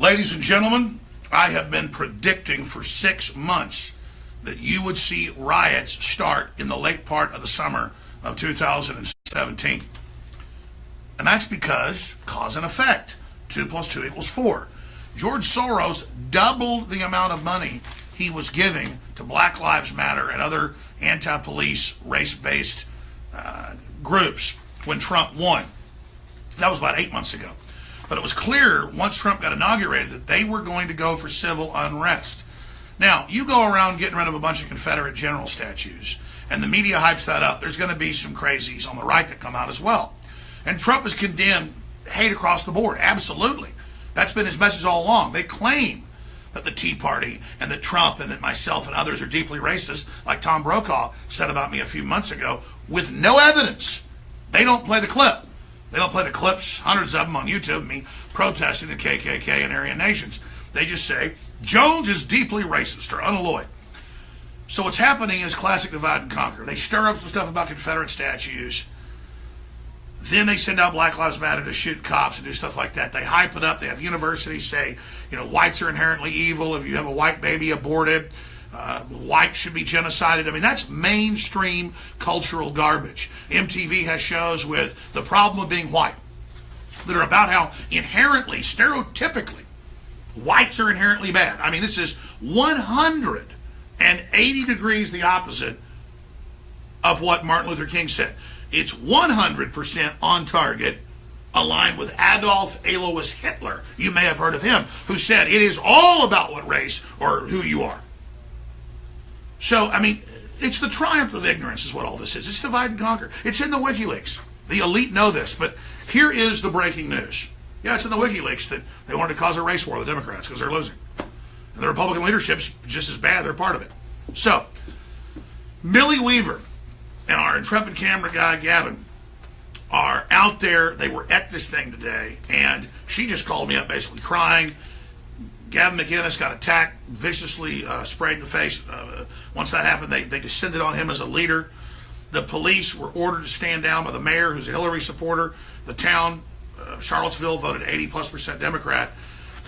Ladies and gentlemen, I have been predicting for 6 months that you would see riots start in the late part of the summer of 2017. And that's because cause and effect. 2 plus 2 equals 4. George Soros doubled the amount of money he was giving to Black Lives Matter and other anti-police, race-based groups when Trump won. That was about 8 months ago. But it was clear once Trump got inaugurated that they were going to go for civil unrest. Now, you go around getting rid of a bunch of Confederate general statues, and the media hypes that up. There's going to be some crazies on the right that come out as well. And Trump has condemned hate across the board, absolutely. That's been his message all along. They claim that the Tea Party and that Trump and that myself and others are deeply racist, like Tom Brokaw said about me a few months ago, with no evidence. They don't play the clip. They don't play the clips, hundreds of them on YouTube, me protesting the KKK and Aryan nations. They just say, Jones is deeply racist or unalloyed. So what's happening is classic divide and conquer. They stir up some stuff about Confederate statues. Then they send out Black Lives Matter to shoot cops and do stuff like that. They hype it up. They have universities say, whites are inherently evil. If you have a white baby aborted, whites should be genocided. I mean, that's mainstream cultural garbage. MTV has shows with the problem of being white that are about how inherently, stereotypically, whites are inherently bad. I mean, this is 180 degrees the opposite of what Martin Luther King said. It's 100% on target, aligned with Adolf Alois Hitler. You may have heard of him, who said it is all about what race or who you are. So, I mean, it's the triumph of ignorance is what all this is. It's divide and conquer. It's in the WikiLeaks. The elite know this, but here is the breaking news. Yeah, it's in the WikiLeaks that they wanted to cause a race war with the Democrats because they're losing. And the Republican leadership's just as bad. They're part of it. So, Millie Weaver and our intrepid camera guy, Gavin, are out there. They were at this thing today, and she just called me up basically crying. Gavin McInnes got attacked, viciously sprayed in the face. Once that happened, they descended on him as a leader. The police were ordered to stand down by the mayor, who's a Hillary supporter. The town, Charlottesville, voted 80+% Democrat.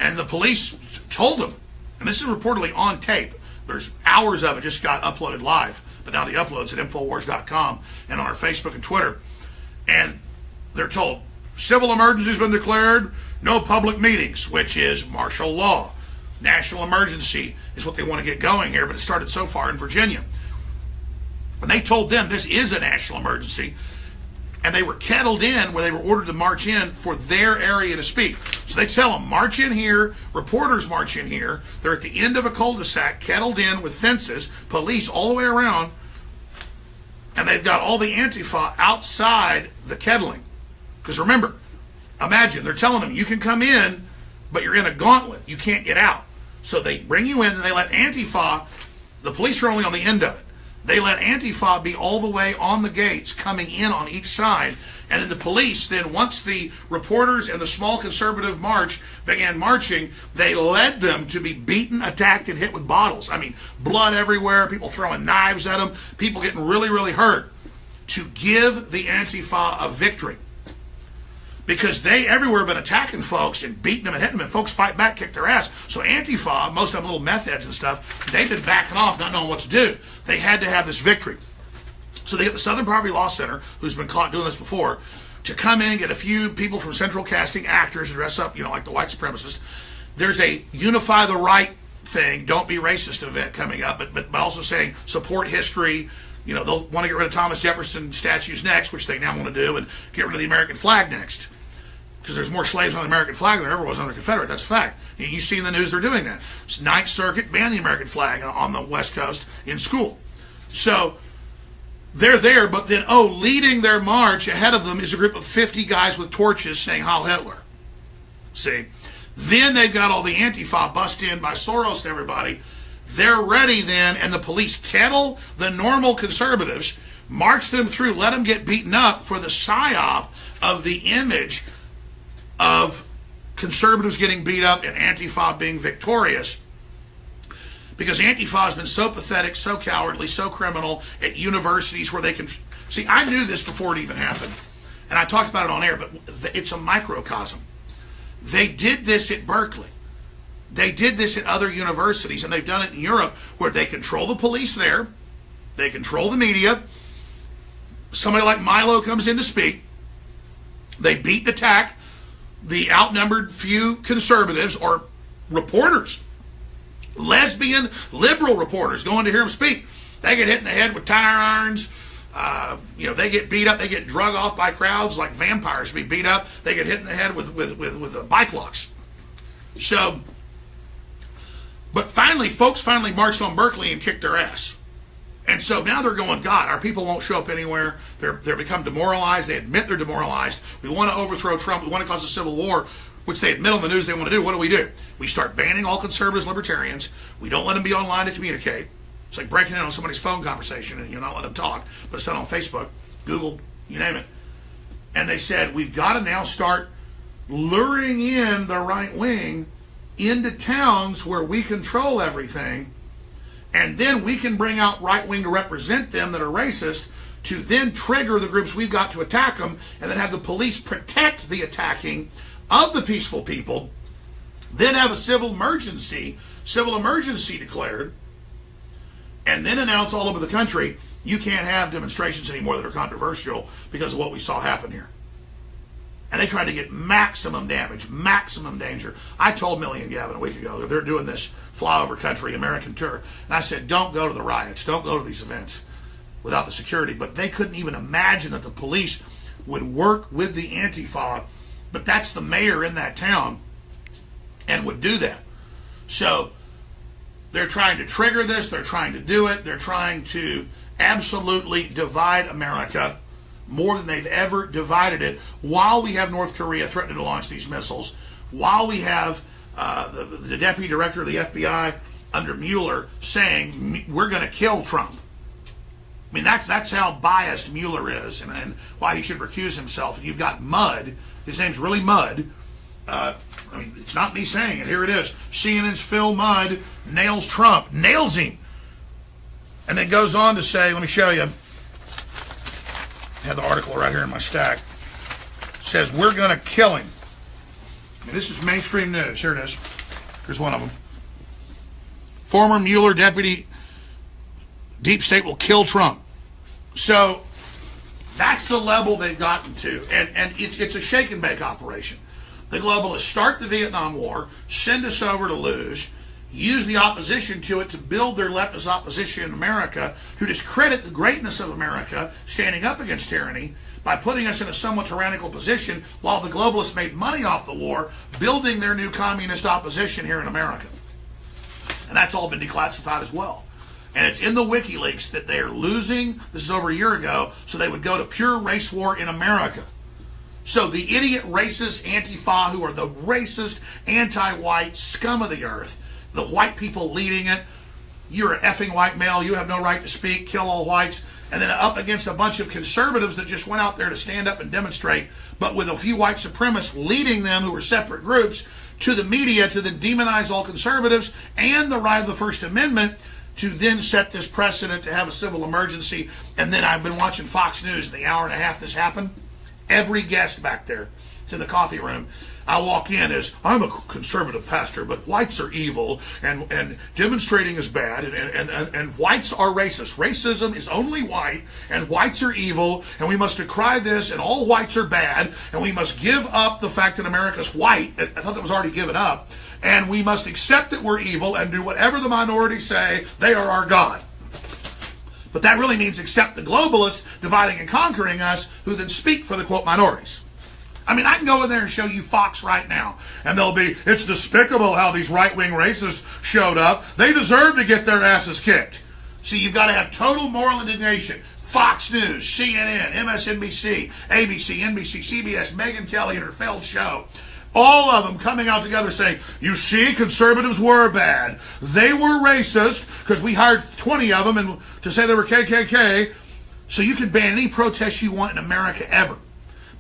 And the police told them, and this is reportedly on tape, there's hours of it just got uploaded live, but now the upload's at Infowars.com and on our Facebook and Twitter. And they're told, civil emergency has been declared, no public meetings, which is martial law. National emergency is what they want to get going here, but it started so far in Virginia. And they told them this is a national emergency, and they were kettled in where they were ordered to march in for their area to speak. So they tell them, march in here, reporters march in here. They're at the end of a cul-de-sac, kettled in with fences, police all the way around, and they've got all the Antifa outside the kettling. Because remember, imagine, they're telling them, you can come in, but you're in a gauntlet. You can't get out. So they bring you in, and they let Antifa, the police are only on the end of it. They let Antifa be all the way on the gates, coming in on each side. And then the police, then once the reporters and the small conservative march began marching, they led them to be beaten, attacked, and hit with bottles. I mean, blood everywhere, people throwing knives at them, people getting really, really hurt, to give the Antifa a victory. Because they everywhere have been attacking folks and beating them and hitting them, and folks fight back, kick their ass. So Antifa, most of them little meth heads and stuff, they've been backing off, not knowing what to do. They had to have this victory. So they get the Southern Poverty Law Center, who's been caught doing this before, to come in, get a few people from Central Casting, actors, to dress up, like the white supremacists. There's a Unify the Right thing, don't be racist event coming up, but also saying support history. They'll want to get rid of Thomas Jefferson statues next, which they now want to do, and get rid of the American flag next. Because there's more slaves on the American flag than there ever was on the Confederate. That's a fact. You see in the news they're doing that. Ninth Circuit banned the American flag on the West Coast in school. So they're there, but then, leading their march ahead of them is a group of 50 guys with torches saying Heil Hitler. See? Then they've got all the Antifa bust in by Soros and everybody. They're ready then, and the police kettle the normal conservatives, march them through, let them get beaten up for the psyop of the image of conservatives getting beat up and Antifa being victorious. Because Antifa has been so pathetic, so cowardly, so criminal at universities where they can... See, I knew this before it even happened, and I talked about it on air, but it's a microcosm. They did this at Berkeley. They did this at other universities, and they've done it in Europe, where they control the police there, they control the media. Somebody like Milo comes in to speak. They beat and attack the outnumbered few conservatives or reporters, lesbian liberal reporters going to hear him speak. They get hit in the head with tire irons. They get beat up. They get drug off by crowds like vampires. Be beat up. They get hit in the head with bike locks. So, but folks finally marched on Berkeley and kicked their ass. And so now they're going, God, our people won't show up anywhere. They're become demoralized. They admit they're demoralized. We want to overthrow Trump. We want to cause a civil war, which they admit on the news they want to do. What do? We start banning all conservatives, libertarians. We don't let them be online to communicate. It's like breaking in on somebody's phone conversation and you're not letting them talk, but it's done on Facebook, Google, you name it. And they said, we've got to now start luring in the right wing into towns where we control everything. And then we can bring out right wing to represent them that are racist, to then trigger the groups we've got to attack them, and then have the police protect the attacking of the peaceful people, then have a civil emergency declared, and then announce all over the country, you can't have demonstrations anymore that are controversial because of what we saw happen here. And they tried to get maximum damage, maximum danger. I told Millie and Gavin a week ago that they're doing this flyover country American tour. And I said, don't go to the riots. Don't go to these events without the security. But they couldn't even imagine that the police would work with the Antifa. But that's the mayor in that town and would do that. So they're trying to trigger this. They're trying to do it. They're trying to absolutely divide America more than they've ever divided it, while we have North Korea threatening to launch these missiles, while we have the deputy director of the FBI under Mueller saying we're going to kill Trump. I mean, that's how biased Mueller is, and why he should recuse himself. And you've got Mudd. His name's really Mudd. It's not me saying it. Here it is. CNN's Phil Mudd nails Trump. Nails him. And then goes on to say, let me show you. I have the article right here in my stack. It says, we're going to kill him. And this is mainstream news. Here it is. Here's one of them. Former Mueller deputy, deep state will kill Trump. So that's the level they've gotten to. And it's a shake and bake operation. The globalists start the Vietnam War, send us over to lose, use the opposition to it to build their leftist opposition in America, to discredit the greatness of America standing up against tyranny by putting us in a somewhat tyrannical position, while the globalists made money off the war, building their new communist opposition here in America. And that's all been declassified as well. And it's in the WikiLeaks that they are losing, this is over a year ago, so they would go to pure race war in America. So the idiot racist Antifa, who are the racist, anti-white scum of the earth, the white people leading it, you're an effing white male, you have no right to speak, kill all whites, and then up against a bunch of conservatives that just went out there to stand up and demonstrate, but with a few white supremacists leading them who were separate groups, to the media to then demonize all conservatives and the right of the First Amendment, to then set this precedent to have a civil emergency. And then I've been watching Fox News in the hour and a half this happened. Every guest back there to the coffee room, I walk in as, I'm a conservative pastor, but whites are evil, and demonstrating is bad, and whites are racist. Racism is only white, and whites are evil, and we must decry this, and all whites are bad, and we must give up the fact that America's white. I thought that was already given up. And we must accept that we're evil and do whatever the minorities say. They are our God. But that really means accept the globalists dividing and conquering us, who then speak for the, quote, minorities. I mean, I can go in there and show you Fox right now, and they'll be, it's despicable how these right-wing racists showed up. They deserve to get their asses kicked. See, you've got to have total moral indignation. Fox News, CNN, MSNBC, ABC, NBC, CBS, Megyn Kelly and her failed show. All of them coming out together saying, you see, conservatives were bad. They were racist because we hired 20 of them and to say they were KKK. So you can ban any protest you want in America ever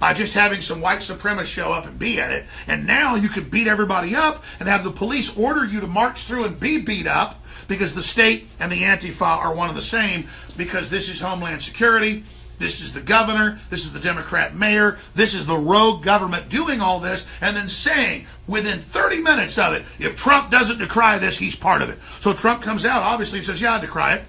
by just having some white supremacists show up and be at it. And now you could beat everybody up and have the police order you to march through and be beat up, because the state and the Antifa are one and the same, because this is Homeland Security. This is the governor. This is the Democrat mayor. This is the rogue government doing all this, and then saying within 30 minutes of it, if Trump doesn't decry this, he's part of it. So Trump comes out, obviously, and says, yeah, I decry it.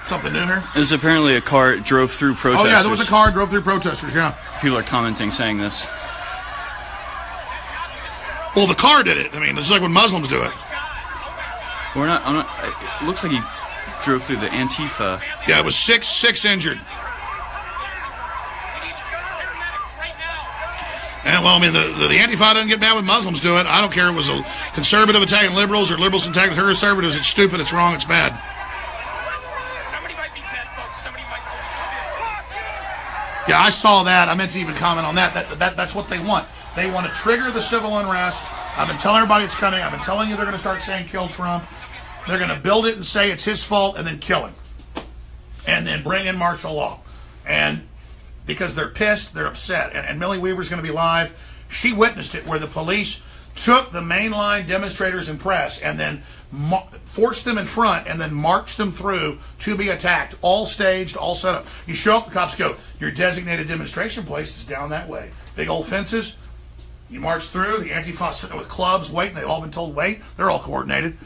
Something new here? There's apparently a car drove through protesters. Oh, yeah, there was a car drove through protesters, yeah. People are commenting, saying this. Well, the car did it. I mean, it's like when Muslims do it. We're not, it looks like he drove through the Antifa. Yeah, it was six injured. And, well, I mean, the Antifa doesn't get mad when Muslims do it. I don't care if it was a conservative attacking liberals or liberals attacking conservatives. It's stupid, it's wrong, it's bad. Somebody might be dead, folks. Somebody might holy shit. Yeah, I saw that. I meant to even comment on that. That's what they want. They want to trigger the civil unrest. I've been telling everybody it's coming. I've been telling you they're going to start saying kill Trump. They're going to build it and say it's his fault and then kill him. And then bring in martial law. And because they're pissed, they're upset. And Millie Weaver's going to be live. She witnessed it where the police took the mainline demonstrators and press and then forced them in front and then marched them through to be attacked. All staged, all set up. You show up, the cops go, your designated demonstration place is down that way. Big old fences. You march through, the Antifa sitting with clubs waiting. They've all been told wait. They're all coordinated.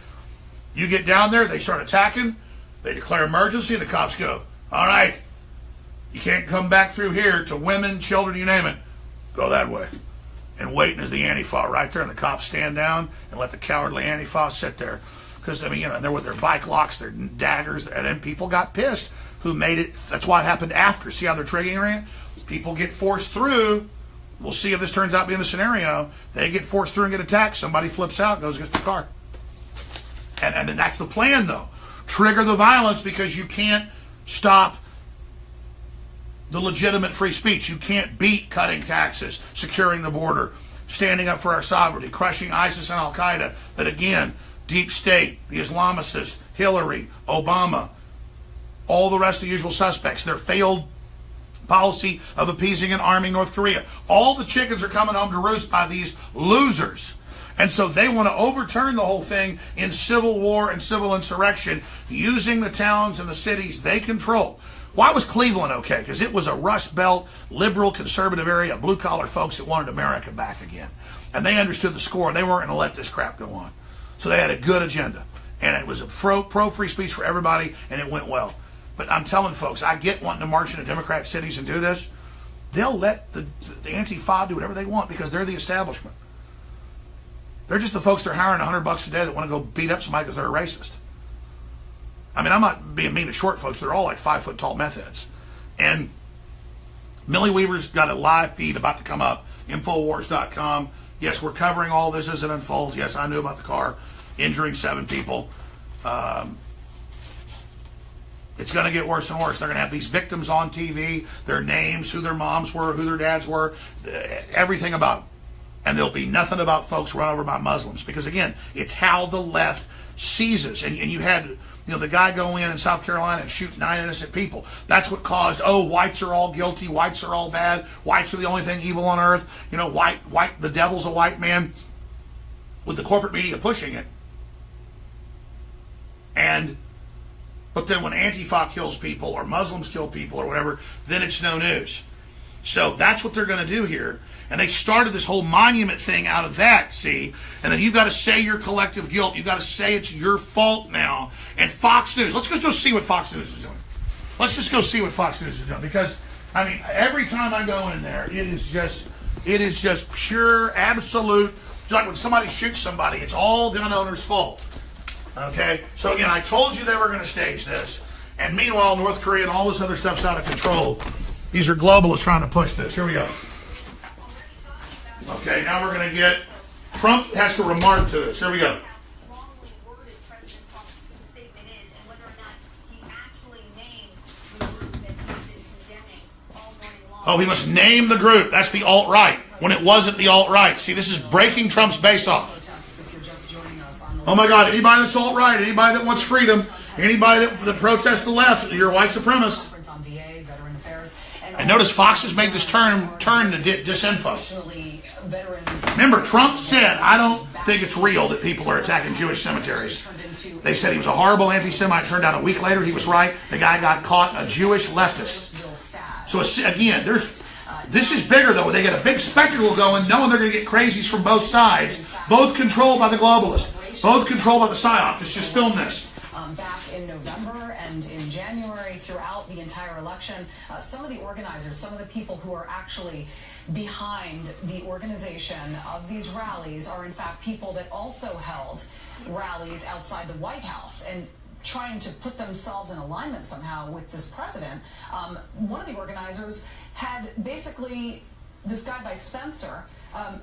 You get down there, they start attacking. They declare emergency, and the cops go, all right, you can't come back through here to women, children, you name it. Go that way. And waiting is the Antifa right there, and the cops stand down and let the cowardly Antifa sit there. Because, I mean, you know, they're with their bike locks, their daggers, and then people got pissed who made it. That's why it happened after. See how they're triggering it? People get forced through. We'll see if this turns out being the scenario. They get forced through and get attacked. Somebody flips out, goes against the car. And that's the plan, though. Trigger the violence because you can't stop the legitimate free speech. You can't beat cutting taxes, securing the border, standing up for our sovereignty, crushing ISIS and Al-Qaeda. That, again, deep state, the Islamicists, Hillary, Obama, all the rest of the usual suspects, their failed policy of appeasing and arming North Korea. All the chickens are coming home to roost by these losers. And so they want to overturn the whole thing in civil war and civil insurrection using the towns and the cities they control. Why was Cleveland okay? Because it was a Rust Belt, liberal, conservative area, blue-collar folks that wanted America back again. And they understood the score, and they weren't going to let this crap go on. So they had a good agenda. And it was a pro-free speech for everybody, and it went well. But I'm telling folks, I get wanting to march into Democrat cities and do this. They'll let the Antifa do whatever they want because they're the establishment. They're just the folks they're hiring $100 a day that want to go beat up somebody because they're a racist. I mean, I'm not being mean to short folks. They're all like 5-foot tall meth heads. And Millie Weaver's got a live feed about to come up, Infowars.com. Yes, we're covering all this as it unfolds. Yes, I knew about the car injuring 7 people. It's going to get worse and worse. They're going to have these victims on TV, their names, who their moms were, who their dads were, everything about them. And there'll be nothing about folks run over by Muslims. Because, again, it's how the left seizes. And you had the guy go in South Carolina and shoot 9 innocent people. That's what caused, whites are all guilty, whites are all bad, whites are the only thing evil on earth. White, the devil's a white man, with the corporate media pushing it. But then when Antifa kills people or Muslims kill people or whatever, then it's no news. So that's what they're going to do here. And they started this whole monument thing out of that, see? And then you've got to say your collective guilt. You've got to say it's your fault now. And Fox News, let's just go see what Fox News is doing. Let's just go see what Fox News is doing. Because, I mean, every time I go in there, it is just pure, absolute, like when somebody shoots somebody, it's all gun owner's fault. Okay? So again, I told you they were going to stage this. And meanwhile, North Korea and all this other stuff's out of control. These are globalists trying to push this. Here we go. Okay, now we're going to get, Trump has to remark to this. Here we go. Oh, he must name the group. That's the alt-right, when it wasn't the alt-right. See, this is breaking Trump's base off. Oh my God, anybody that's alt-right, anybody that wants freedom, anybody that protests the left, you're a white supremacist. And notice Fox has made this turn to disinfo. Remember, Trump said, I don't think it's real that people are attacking Jewish cemeteries. They said he was a horrible anti-Semite. Turned out a week later he was right. The guy got caught, a Jewish leftist. So again, this is bigger though. They get a big spectacle going, knowing they're going to get crazies from both sides, both controlled by the globalists, both controlled by the psyop. Just film this. Back in November and in January, throughout the entire election, some of the organizers, some of the people who are actually behind the organization of these rallies are in fact people that also held rallies outside the White House and trying to put themselves in alignment somehow with this president. One of the organizers had basically, this guy by Spencer,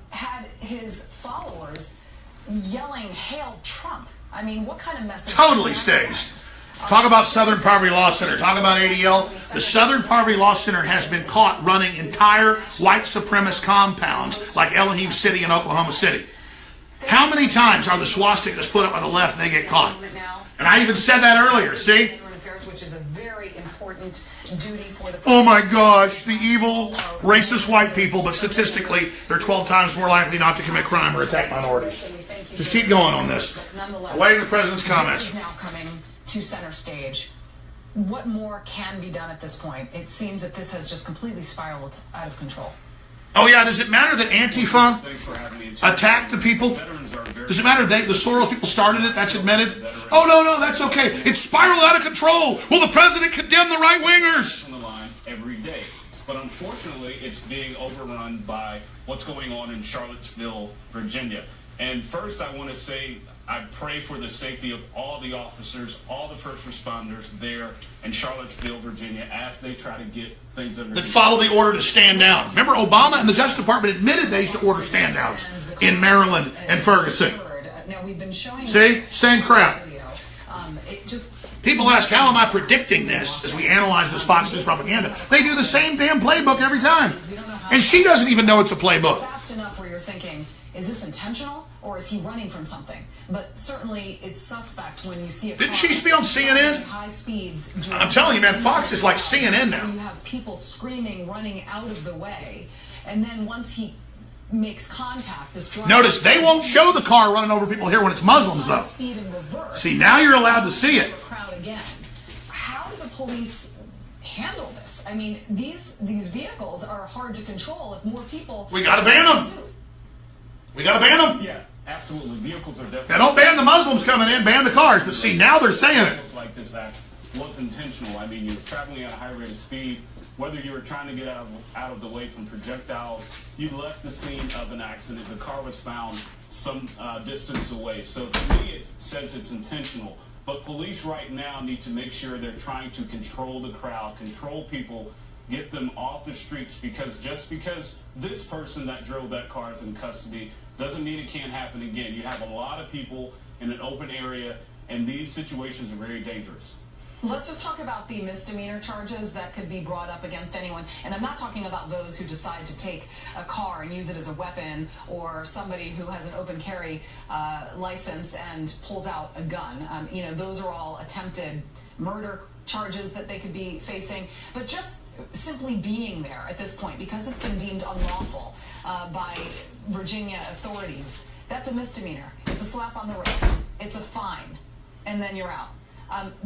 had his followers yelling, "Hail Trump." I mean, what kind of message? Totally staged. Talk about Southern Poverty Law Center. Talk about ADL. The Southern Poverty Law Center has been caught running entire white supremacist compounds like Elohim City in Oklahoma City. How many times are the swastikas put up by the left and they get caught? And I even said that earlier, see? Which is a very important duty for the oh my gosh, the evil, racist white people, but statistically, they're 12 times more likely not to commit crime or attack minorities. Just keep going on this. Awaiting the president's comments. This is now coming to center stage. What more can be done at this point? It seems that this has just completely spiraled out of control. Oh yeah, does it matter that Antifa attacked the people? Does it matter the Soros people started it? That's admitted? Oh no, that's okay. It spiraled out of control. Will the president condemn the right-wingers? On the line every day. But unfortunately, it's being overrun by what's going on in Charlottesville, Virginia. And first, I want to say I pray for the safety of all the officers, all the first responders there in Charlottesville, Virginia, as they try to get things under that follow the order to stand down. Remember, Obama and the Justice Department admitted they used to order stand downs in Maryland and Ferguson. See? Same crap. People ask, how am I predicting this as we analyze this Fox News propaganda? They do the same damn playbook every time. And she doesn't even know it's a playbook. Fast enough where you're thinking, is this intentional or is he running from something? But certainly it's suspect when you see a Didn't she used to be on CNN? High speeds. I'm telling you, man, Fox is like CNN now. You have people screaming, running out of the way, and then once he makes contact, this driver... Notice they won't show the car running over people here when it's Muslims, though. Speed in reverse. See, now you're allowed to see it. Crowd again. How do the police handle this? I mean, these vehicles are hard to control if more people... We gotta ban them. We gotta ban them. Yeah, absolutely. Vehicles are definitely... Now, don't ban the Muslims coming in, ban the cars. But see, now they're saying it. Like this act was intentional. I mean, you're traveling at a high rate of speed. Whether you were trying to get out of the way from projectiles, you left the scene of an accident. The car was found some distance away. So to me, it says it's intentional. But police right now need to make sure they're trying to control the crowd, control people, get them off the streets, because just because this person that drove that car is in custody doesn't mean it can't happen again. You have a lot of people in an open area, and these situations are very dangerous. Let's just talk about the misdemeanor charges that could be brought up against anyone. And I'm not talking about those who decide to take a car and use it as a weapon, or somebody who has an open carry license and pulls out a gun. You know, those are all attempted murder charges that they could be facing. But just simply being there at this point, because it's been deemed unlawful by Virginia authorities, that's a misdemeanor. It's a slap on the wrist. It's a fine. And then you're out.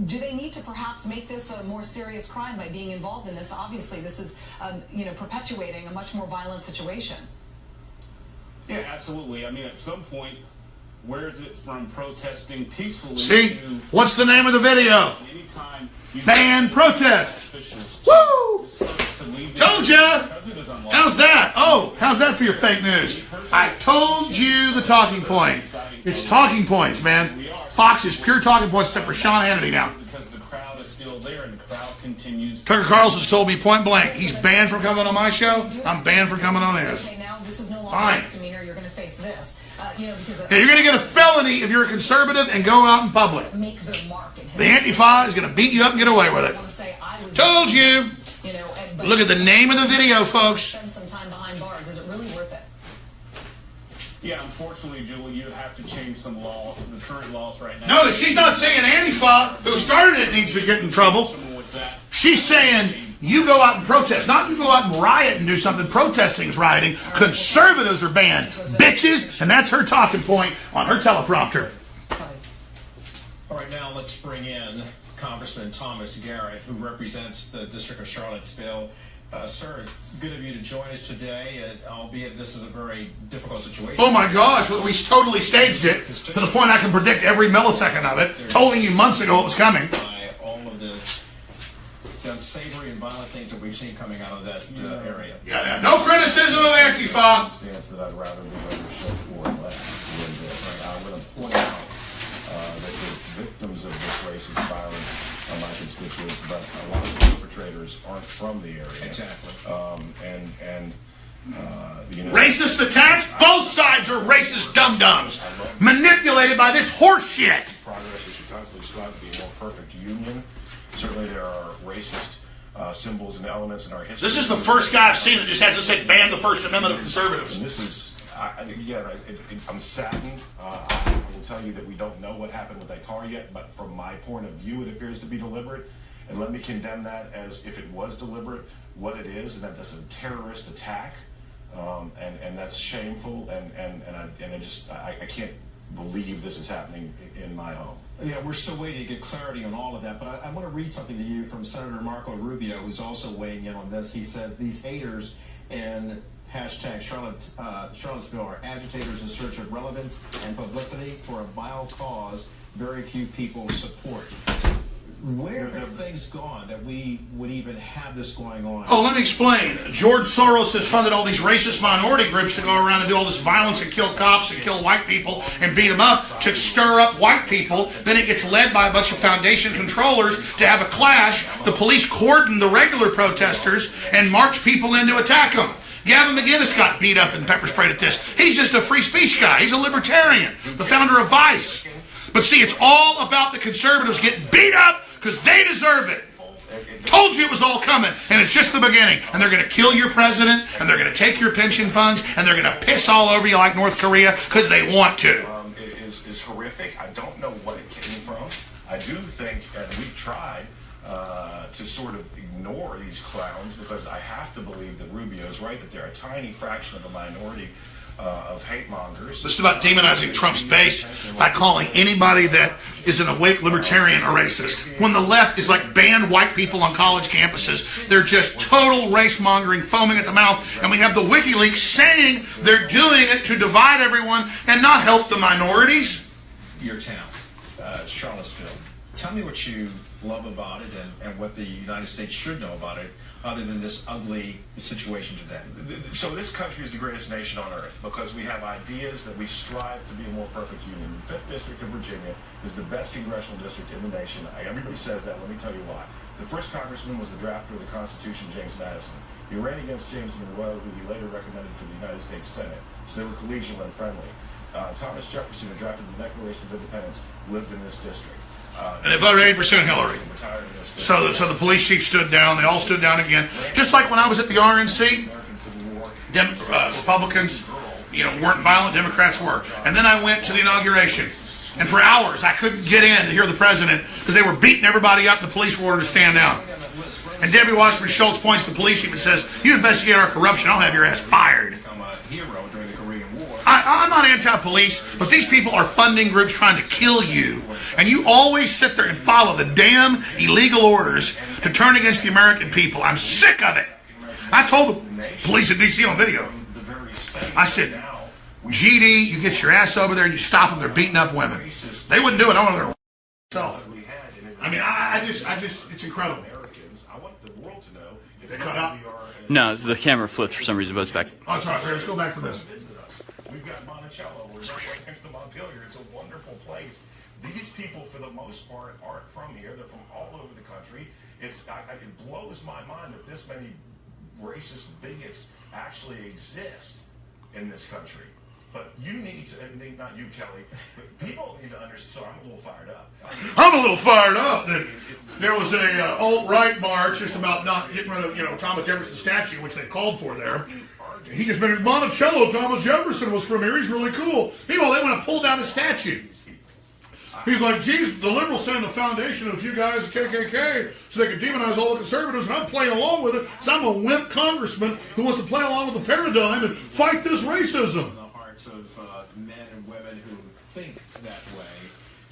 Do they need to perhaps make this a more serious crime by being involved in this? Obviously, this is, you know, perpetuating a much more violent situation. Yeah, absolutely. I mean, at some point, where is it from protesting peacefully? See? To what's the name of the video? anytime you Ban protest. Woo! Told ya! How's that? Oh, how's that for your fake news? I told you the talking point. It's talking points, man. Fox is pure talking points except for Sean Hannity now. Because the crowd is still there and the crowd continues. Tucker Carlson's told me point blank, he's banned from coming on my show. I'm banned from coming on his. Okay, now this is no longer Fine. misdemeanor. You're going to face this. You know, because Yeah, you're going to get a felony if you're a conservative and go out in public. make their mark in The Antifa is going to beat you up and get away with it. Told you. You know, Look at the name of the video, folks. Spend some time behind bars. Is it really worth it? Yeah, unfortunately, Julie, you have to change some laws, the current laws right now. Notice she's not saying Antifa, who started it, needs to get in trouble. Someone with that. She's saying You go out and protest. Not you go out and riot and do something. Protesting is rioting. Conservatives are banned. Bitches. And that's her talking point on her teleprompter. All right, now let's bring in Congressman Thomas Garrett, who represents the District of Charlottesville. Sir, it's good of you to join us today, albeit this is a very difficult situation. Oh my gosh, well, we totally staged it to the point I can predict every millisecond of it, telling you months ago it was coming. By all of the unsavory and violent things that we've seen coming out of that area. Yeah, no criticism of Antifa. Stance that I'd rather be able to show for and less. I'm going to point out that the victims of this racist violence are my constituents, but a lot of the perpetrators aren't from the area. Exactly. Racist attacks? Both sides are racist dum-dums. Manipulated by this horse shit. Progress, we should constantly strive to be a more perfect union. Certainly there are racist symbols and elements in our history. This is the first guy I've seen that just hasn't said ban the First Amendment of conservatives. And this is, I'm saddened. I will tell you that we don't know what happened with that car yet, but from my point of view, it appears to be deliberate. And let me condemn that as if it was deliberate, what it is, and that's a terrorist attack. And that's shameful, and I can't believe this is happening in my home. Yeah, we're still waiting to get clarity on all of that, but I want to read something to you from Senator Marco Rubio, who's also weighing in on this. He says these haters and hashtag Charlottesville are agitators in search of relevance and publicity for a vile cause very few people support. Where have things gone that we would even have this going on? Oh, let me explain. George Soros has funded all these racist minority groups to go around and do all this violence and kill cops and kill white people and beat them up to stir up white people. Then it gets led by a bunch of foundation controllers to have a clash. The police cordon the regular protesters and march people in to attack them. Gavin McGinnis got beat up and pepper sprayed at this. He's just a free speech guy. He's a libertarian, the founder of Vice. But see, it's all about the conservatives getting beat up because they deserve it. Told you it was all coming, and it's just the beginning. And they're going to kill your president, and they're going to take your pension funds, and they're going to piss all over you like North Korea because they want to. It is horrific. I don't know what it came from. I do think, and we've tried to sort of ignore these clowns, because I have to believe that Rubio's right, that they're a tiny fraction of a minority of hate mongers. This is about demonizing Trump's base by calling anybody that is an awake libertarian a racist. When the left is like banned white people on college campuses, they're just total race mongering, foaming at the mouth, and we have the WikiLeaks saying they're doing it to divide everyone and not help the minorities. Your town, Charlottesville. Tell me what you love about it and what the United States should know about it, other than this ugly situation today. So this country is the greatest nation on earth because we have ideas that we strive to be a more perfect union. The 5th District of Virginia is the best congressional district in the nation. Everybody says that. Let me tell you why. The first congressman was the drafter of the Constitution, James Madison. He ran against James Monroe, who he later recommended for the United States Senate. So they were collegial and friendly. Thomas Jefferson, who drafted the Declaration of Independence, lived in this district. And they voted 80% Hillary. So the police chief stood down. They all stood down again. Just like when I was at the RNC, Republicans, weren't violent. Democrats were. And then I went to the inauguration. And for hours, I couldn't get in to hear the president because they were beating everybody up. The police were ordered to stand down. And Debbie Wasserman Schultz points to the police chief and says, "You investigate our corruption, I'll have your ass fired." I'm not anti-police, but these people are funding groups trying to kill you. And you always sit there and follow the damn illegal orders to turn against the American people. I'm sick of it. I told the police in D.C. on video, I said, GD, you get your ass over there and you stop them. They're beating up women. They wouldn't do it on their self. I mean, I just, it's incredible. They cut out. No, the camera flipped for some reason, but it's back. Oh, that's right. Let's go back to this. We've got Monticello. We're right next to Montpelier. It's a wonderful place. These people, for the most part, aren't from here. They're from all over the country. It blows my mind that this many racist bigots actually exist in this country. But you need to, and not you, Kelly, but people need to understand. So I'm a little fired up. I'm a little fired up that there was a alt-right march just about not getting rid of, Thomas Jefferson's statue, which they called for there. He just mentioned Monticello. Thomas Jefferson was from here. He's really cool. Meanwhile, they want to pull down his statue. He's like, geez, the liberals sent the foundation of a few guys at KKK so they could demonize all the conservatives, and I'm playing along with it because I'm a wimp congressman who wants to play along with the paradigm and fight this racism. In the hearts of men and women who think that way.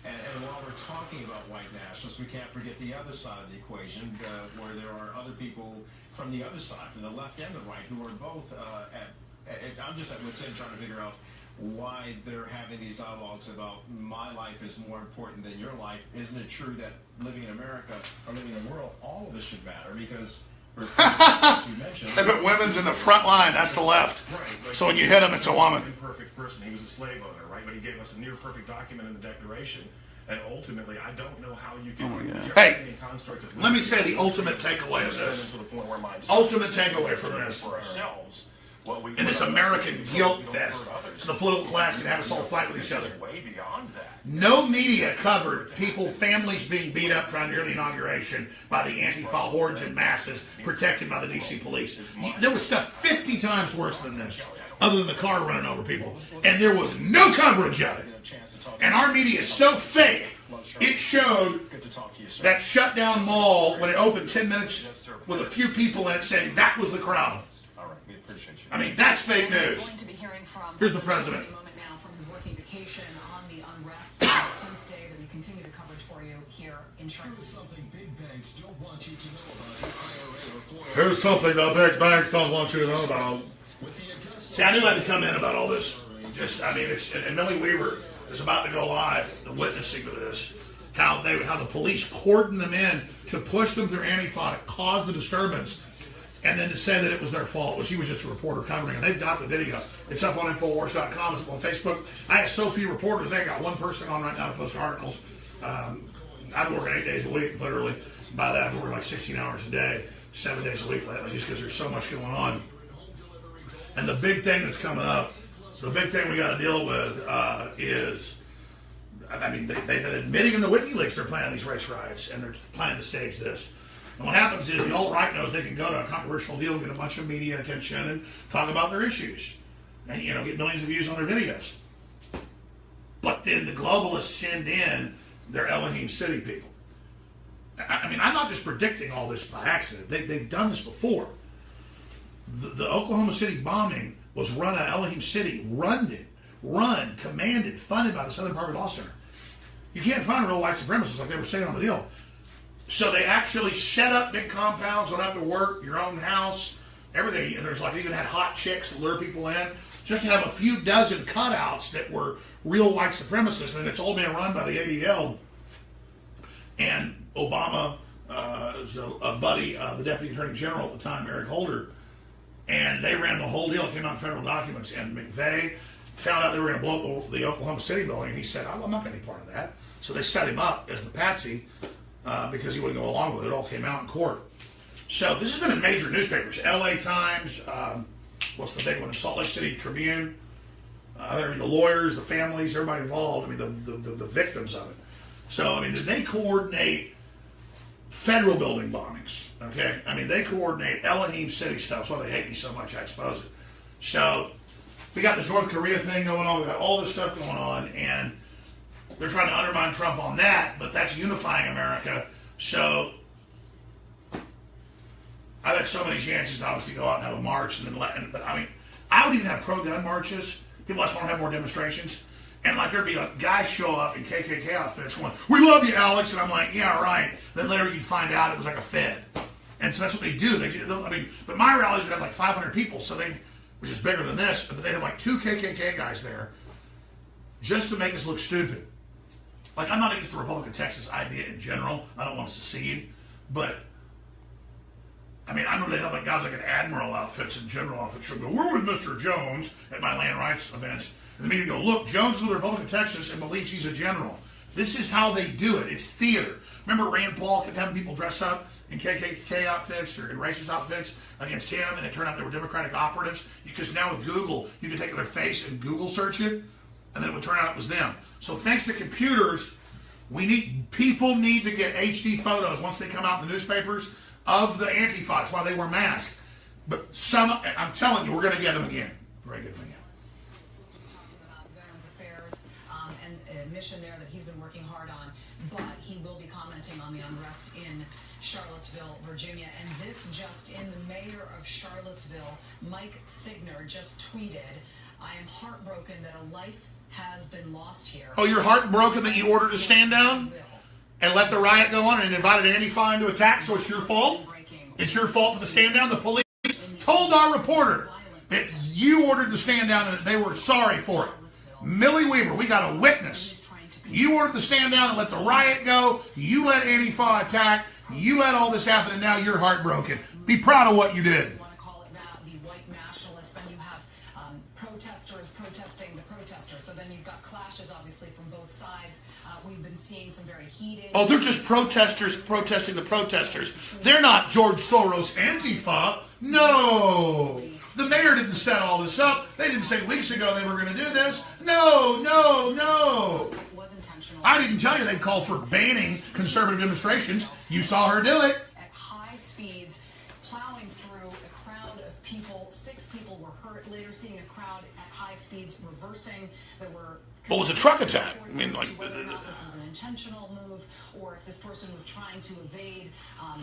And while we're talking about white nationalists, we can't forget the other side of the equation, where there are other people from the other side, from the left and the right, who are both I'm just at wit's end trying to figure out why they're having these dialogues about my life is more important than your life. Isn't it true that living in America or living in the world, all of this should matter? Because as you mentioned, but women's in the front line. That's the left. Right. So when you hit him, it's a woman. Imperfect person. He was a slave owner, right? But he gave us a near perfect document in the Declaration. And ultimately, I don't know how you can. Hey, let me say the ultimate takeaway of this. Ultimate takeaway from this. For ourselves. In this American guilt fest, so the political class can have us all fight with each other. Way beyond that. No media covered families being beat up trying to hear the inauguration by the Antifa hordes and masses protected by the DC police. There was stuff 50 times worse than this, other than the car running over people. And there was no coverage of it. And our media is so fake, it showed that shutdown mall when it opened 10 minutes with a few people in it saying that was the crowd. I mean, that's fake news. Going to be hearing from Here's the president. Moment now from his working vacation on the unrest on this 10th day that we continue to coverage for you here in Charlotte. Here's something big banks don't want you to know about your IRA or 401k. Here's something the big banks don't want you to know about. See, I knew I'd come in about all this. And Millie Weaver is about to go live, the witnessing of this. How the police cordoned them in to push them through Antifa to cause the disturbance. And then to say that it was their fault. Well, she was just a reporter covering it. They've got the video. It's up on Infowars.com. It's up on Facebook. I have so few reporters. They got one person on right now to post articles. I'm working 8 days a week, literally. By that, I'm working like 16 hours a day, 7 days a week lately, just because there's so much going on. And the big thing that's coming up, the big thing we got to deal with is, they've been admitting in the WikiLeaks they're planning these race riots, and they're planning to stage this. And what happens is the alt-right knows they can go to a controversial deal, get a bunch of media attention, and talk about their issues. And, get millions of views on their videos. But then the globalists send in their Elohim City people. I'm not just predicting all this by accident. They've done this before. The Oklahoma City bombing was run out of Elohim City, commanded, funded by the Southern Poverty Law Center. You can't find real white supremacists like they were saying on the deal. So they actually set up big compounds, went up to work, your own house, everything. And there's even had hot chicks to lure people in, just to have a few dozen cutouts that were real white supremacists. And it's all being run by the ADL. And Obama was a buddy, the Deputy Attorney General at the time, Eric Holder. And they ran the whole deal. It came out in federal documents. And McVeigh found out they were going to blow up the Oklahoma City building. And he said, I'm not going to be part of that. So they set him up as the patsy. Because he wouldn't go along with it. It all came out in court. So this has been in major newspapers. LA Times, what's the big one? The Salt Lake City Tribune. The lawyers, the families, everybody involved. The victims of it. So, they coordinate federal building bombings. Okay? They coordinate Elohim City stuff. That's why they hate me so much. I expose it. So, we got this North Korea thing going on. We got all this stuff going on. And they're trying to undermine Trump on that, but that's unifying America. So I've had so many chances to obviously go out and have a march, but I would even have pro-gun marches. People just want to have more demonstrations, and there'd be guys show up in KKK outfits going, "We love you, Alex," and I'm like, "Yeah, right." Then later you'd find out it was like a Fed, and so that's what they do. But my rallies would have 500 people, which is bigger than this, but they have 2 KKK guys there just to make us look stupid. I'm not against the Republican Texas idea in general. I don't want to secede. But, I know they have guys like an Admiral outfits and General outfits. Go, we're with Mr. Jones at my land rights events. And the media go, look, Jones is with the Republican Texas and believes he's a general. This is how they do it. It's theater. Remember Rand Paul kept having people dress up in KKK outfits or in racist outfits against him, and it turned out they were Democratic operatives? Because now with Google, you can take their face and Google search it, and then it would turn out it was them. So thanks to computers, people need to get HD photos once they come out in the newspapers of the Antifa. That's why they wear masks. But I'm telling you, we're going to get them again. We're going to get them again. Talking about Veterans Affairs and mission there that he's been working hard on, but he will be commenting on the unrest in Charlottesville, Virginia. And this just in, the mayor of Charlottesville, Mike Signer, just tweeted, "I am heartbroken that a life has been lost here." Oh, you're heartbroken that you ordered to stand down and let the riot go on and invited Antifa into attack, so it's your fault? It's your fault for the stand down? The police told our reporter that you ordered to stand down and that they were sorry for it. Millie Weaver, we got a witness. You ordered to stand down and let the riot go. You let Antifa attack. You let all this happen, and now you're heartbroken. Be proud of what you did. You want to call it that, the white nationalists. Then you have protesters protesting the protesters. So then you've got clashes, obviously, from both sides. We've been seeing some very heated... Oh, they're just protesters protesting the protesters. They're not George Soros Antifa. No. The mayor didn't set all this up. They didn't say weeks ago they were going to do this. No, no, no. It was intentional. I didn't tell you they'd call for banning conservative demonstrations. You saw her do it. At high speeds, plowing through a crowd of people. 6 people were hurt. Later seeing a crowd at high speeds reversing. There were... Well, it was a truck attack. I mean, like... whether or not this was an intentional move, or if this person was trying to evade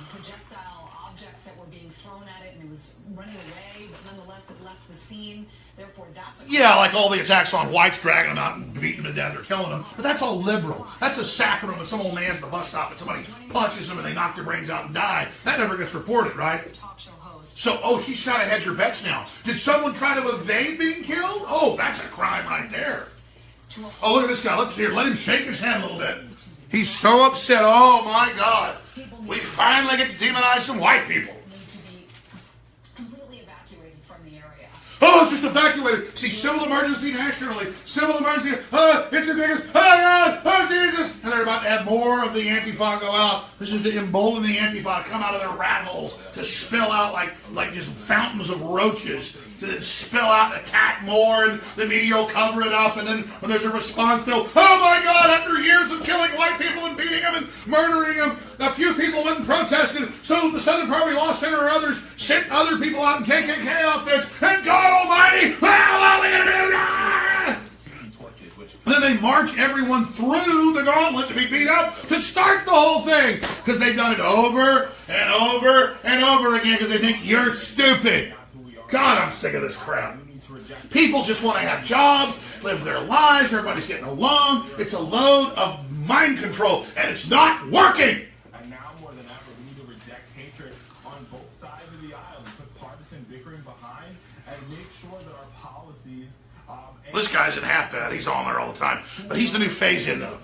projectile objects that were being thrown at it and it was running away, but nonetheless it left the scene. Therefore, that's a... Yeah, like all the attacks on whites, dragging them out and beating them to death or killing them. But that's all liberal. That's a sacrament when some old man's at the bus stop and somebody punches them and they knock their brains out and die. That never gets reported, right? Talk show host. So, oh, she's trying to hedge her bets now. Did someone try to evade being killed? Oh, that's a crime right there. Oh, look at this guy. Let's hear. Let him shake his hand a little bit. He's so upset. Oh, my God. We finally get to demonize some white people. Need to be completely evacuated from the area. Oh, it's just evacuated. See, civil emergency nationally. Civil emergency. It's the biggest. Oh, God. Oh, Jesus. And they're about to have more of the Antifa go out. This is to embolden the Antifa to come out of their rat holes, to spill out like just fountains of roaches, to spill out and attack more, and the media will cover it up, and then when there's a response, they'll, oh my God, after years of killing white people and beating them and murdering them, a few people went and protested, so the Southern Poverty Law Center or others sent other people out in KKK outfits, and God Almighty, what are we going to do? And then they march everyone through the gauntlet to be beat up to start the whole thing, because they've done it over and over and over again because they think you're stupid. God, I'm sick of this crap. People just want to have jobs, live their lives, everybody's getting along. It's a load of mind control, and it's not working. And now more than ever, we need to reject hatred on both sides of the aisle and put partisan bickering behind and make sure that our policies... This guy's in half bad. He's on there all the time. But he's the new phase-in, though.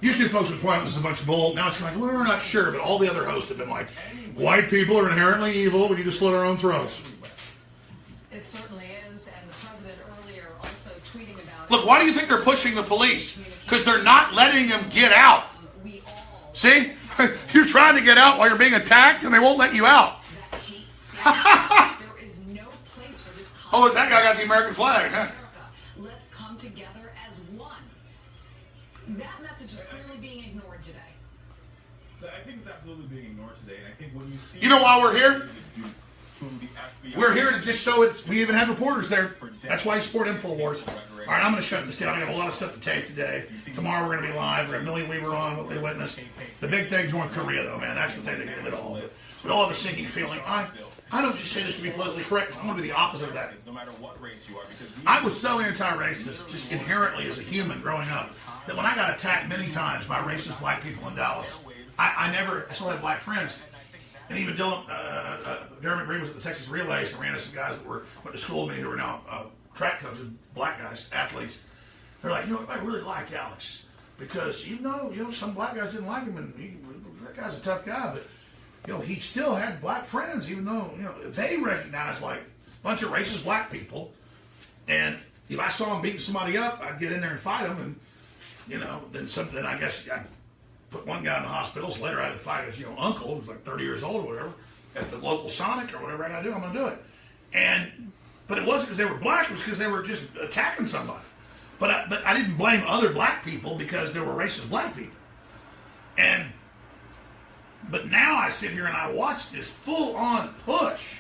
Usually folks would point out this is a bunch of bull. Now it's kind of like, well, we're not sure. But all the other hosts have been like, white people are inherently evil. We need to slit our own throats. It certainly is, and the president earlier also tweeting about it. Look, why do you think they're pushing the police? Because they're not letting them get out. See? You're trying to get out while you're being attacked, and they won't let you out. There is no place for this. Oh, look, that guy got the American flag, huh? Let's come together as one. That message is clearly being ignored today. I think it's absolutely being ignored today, and I think when you see... You know why we're here? We're here to just so we even have reporters there. That's why you support InfoWars. All right, I'm going to shut this down. I got a lot of stuff to tape today. Tomorrow we're going to be live. We're going to have Millie Weaver on, what they witnessed. The big thing's North Korea, though, man. That's the thing that gets it all. We all have a sinking feeling. I don't just say this to be politically correct. I'm going to be the opposite of that. No matter what race you are, because I was so anti-racist, just inherently as a human growing up, that when I got attacked many times by racist black people in Dallas, I still had black friends. And even Dermot Green was at the Texas Relays and ran into some guys that went to school with me who are now track coaches, black guys, athletes. They're like, you know, I really liked Alex because even though some black guys didn't like him, and that guy's a tough guy, but he still had black friends, even though they recognized like a bunch of racist black people. And if I saw him beating somebody up, I'd get in there and fight him, and then I guess I'd put one guy in the hospital. So later I had to fight his uncle, who was like 30 years old or whatever, at the local Sonic or whatever I got to do. I'm going to do it. But it wasn't because they were black. It was because they were just attacking somebody. But I didn't blame other black people because there were racist black people. But now I sit here and I watch this full-on push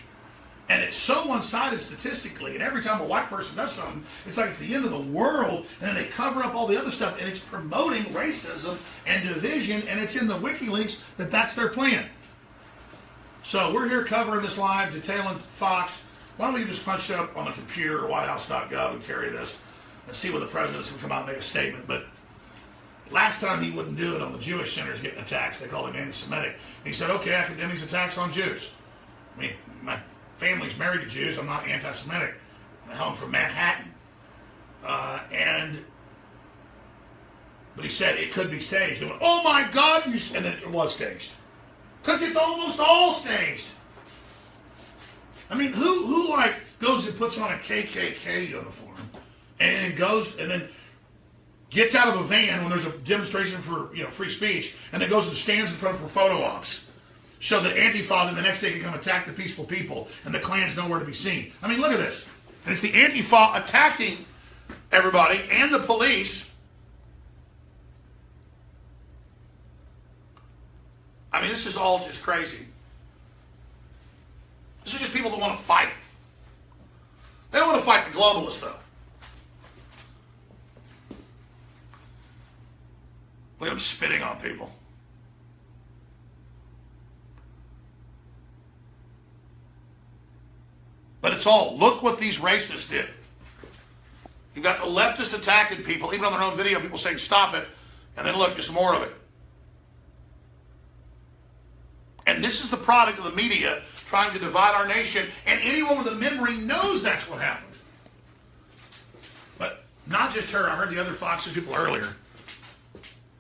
And it's so one-sided statistically, and every time a white person does something, it's like it's the end of the world, and then they cover up all the other stuff, and it's promoting racism and division, and it's in the WikiLeaks that that's their plan. So we're here covering this live, detailing Fox. Why don't we just punch it up on the computer or whitehouse.gov and carry this and see when the president's going to come out and make a statement. But last time he wouldn't do it on the Jewish centers getting attacks. They called him anti-Semitic. And he said, okay, I condemn these attacks on Jews. I mean, my family's married to Jews. I'm not anti-Semitic. I'm from Manhattan. But he said it could be staged. They went, oh my God, and then it was staged. Because it's almost all staged. I mean, who like goes and puts on a KKK uniform and goes and then gets out of a van when there's a demonstration for free speech and then goes and stands in front for photo ops so that Antifa then the next day can come attack the peaceful people and the Klan's nowhere to be seen. I mean, look at this. And it's the Antifa attacking everybody and the police. I mean, this is all just crazy. This is just people that want to fight. They don't want to fight the globalists, though. Look at them spitting on people. But it's all, look what these racists did. You've got the leftists attacking people, even on their own video, people saying stop it, and then look, just more of it. And this is the product of the media trying to divide our nation, and anyone with a memory knows that's what happened. But not just her, I heard the other Fox people earlier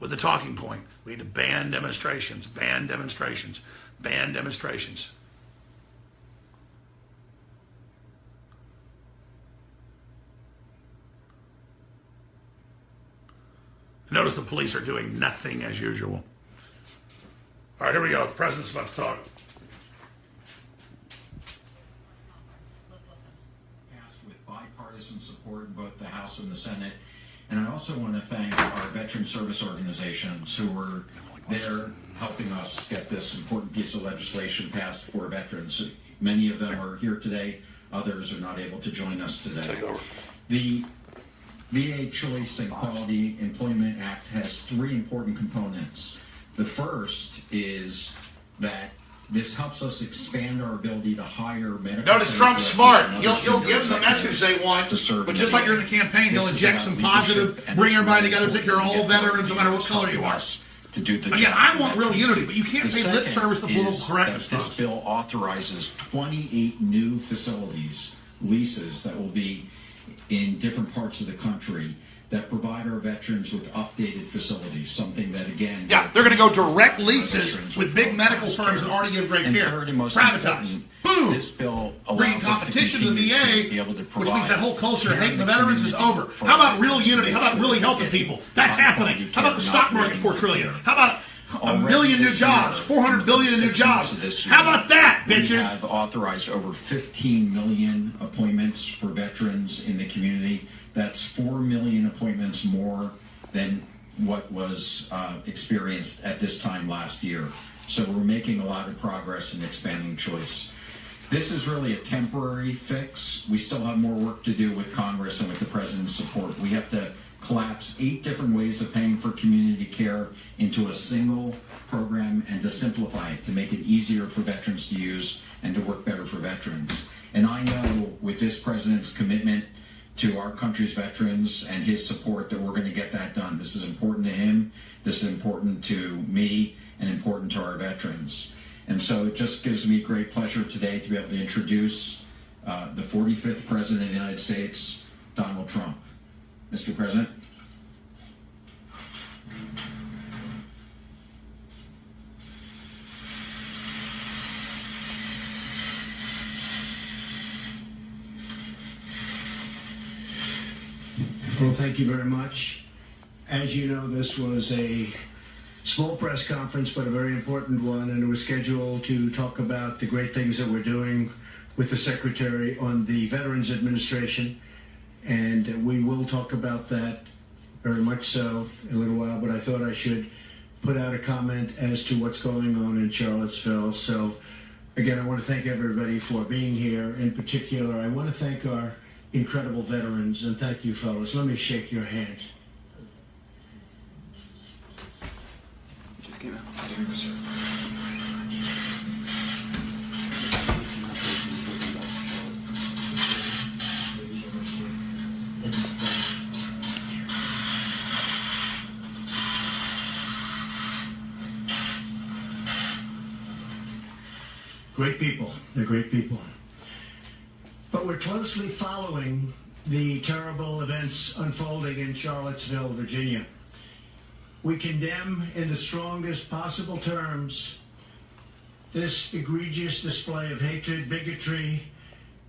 with the talking point. We need to ban demonstrations, ban demonstrations, ban demonstrations. Notice the police are doing nothing as usual. All right, here we go. The president's about to talk. Passed with bipartisan support in both the House and the Senate. And I also want to thank our veteran service organizations who were there helping us get this important piece of legislation passed for veterans. Many of them are here today. Others are not able to join us today. The VA Choice and Quality Employment Act has three important components. The first is that this helps us expand our ability to hire medical. Notice Trump's smart. He'll give them the message they want, but just like you're in the campaign, he'll inject some positive, bring everybody together, take care of all veterans, no matter what color you are. To do the Again, I want real unity, but you can't pay lip service to political correctness. This bill authorizes 28 new facilities, leases that will be in different parts of the country that provide our veterans with updated facilities, something that, again... Yeah, they're going to go direct leases with big medical firms that already give great care. Privatize. Boom! This bill bringing competition to the VA, which means that whole culture of hating the veterans is over. For How about real unity? How about really helping people? That's happening. How about the stock market, $4 trillion? How about a million new jobs, 400 billion in new jobs? How about that, bitches? We have authorized over 15 million appointments for veterans in the community. That's 4 million appointments more than what was experienced at this time last year. So we're making a lot of progress in expanding choice. This is really a temporary fix. We still have more work to do with Congress and with the president's support. We have to collapse 8 different ways of paying for community care into a single program and to simplify it, to make it easier for veterans to use and to work better for veterans. And I know with this president's commitment to our country's veterans and his support that we're going to get that done. This is important to him, this is important to me, and important to our veterans. And so it just gives me great pleasure today to be able to introduce the 45th President of the United States, Donald Trump. Mr. President. Well, thank you very much. As you know, this was a small press conference, but a very important one, and it was scheduled to talk about the great things that we're doing with the Secretary on the Veterans Administration, and we will talk about that very much so in a little while, but I thought I should put out a comment as to what's going on in Charlottesville. So Again, I want to thank everybody for being here. In particular, I want to thank our incredible veterans, and thank you, fellas. Let me shake your hand. Just came out. Great people. They're great people. But we're closely following the terrible events unfolding in Charlottesville, Virginia. We condemn in the strongest possible terms this egregious display of hatred, bigotry,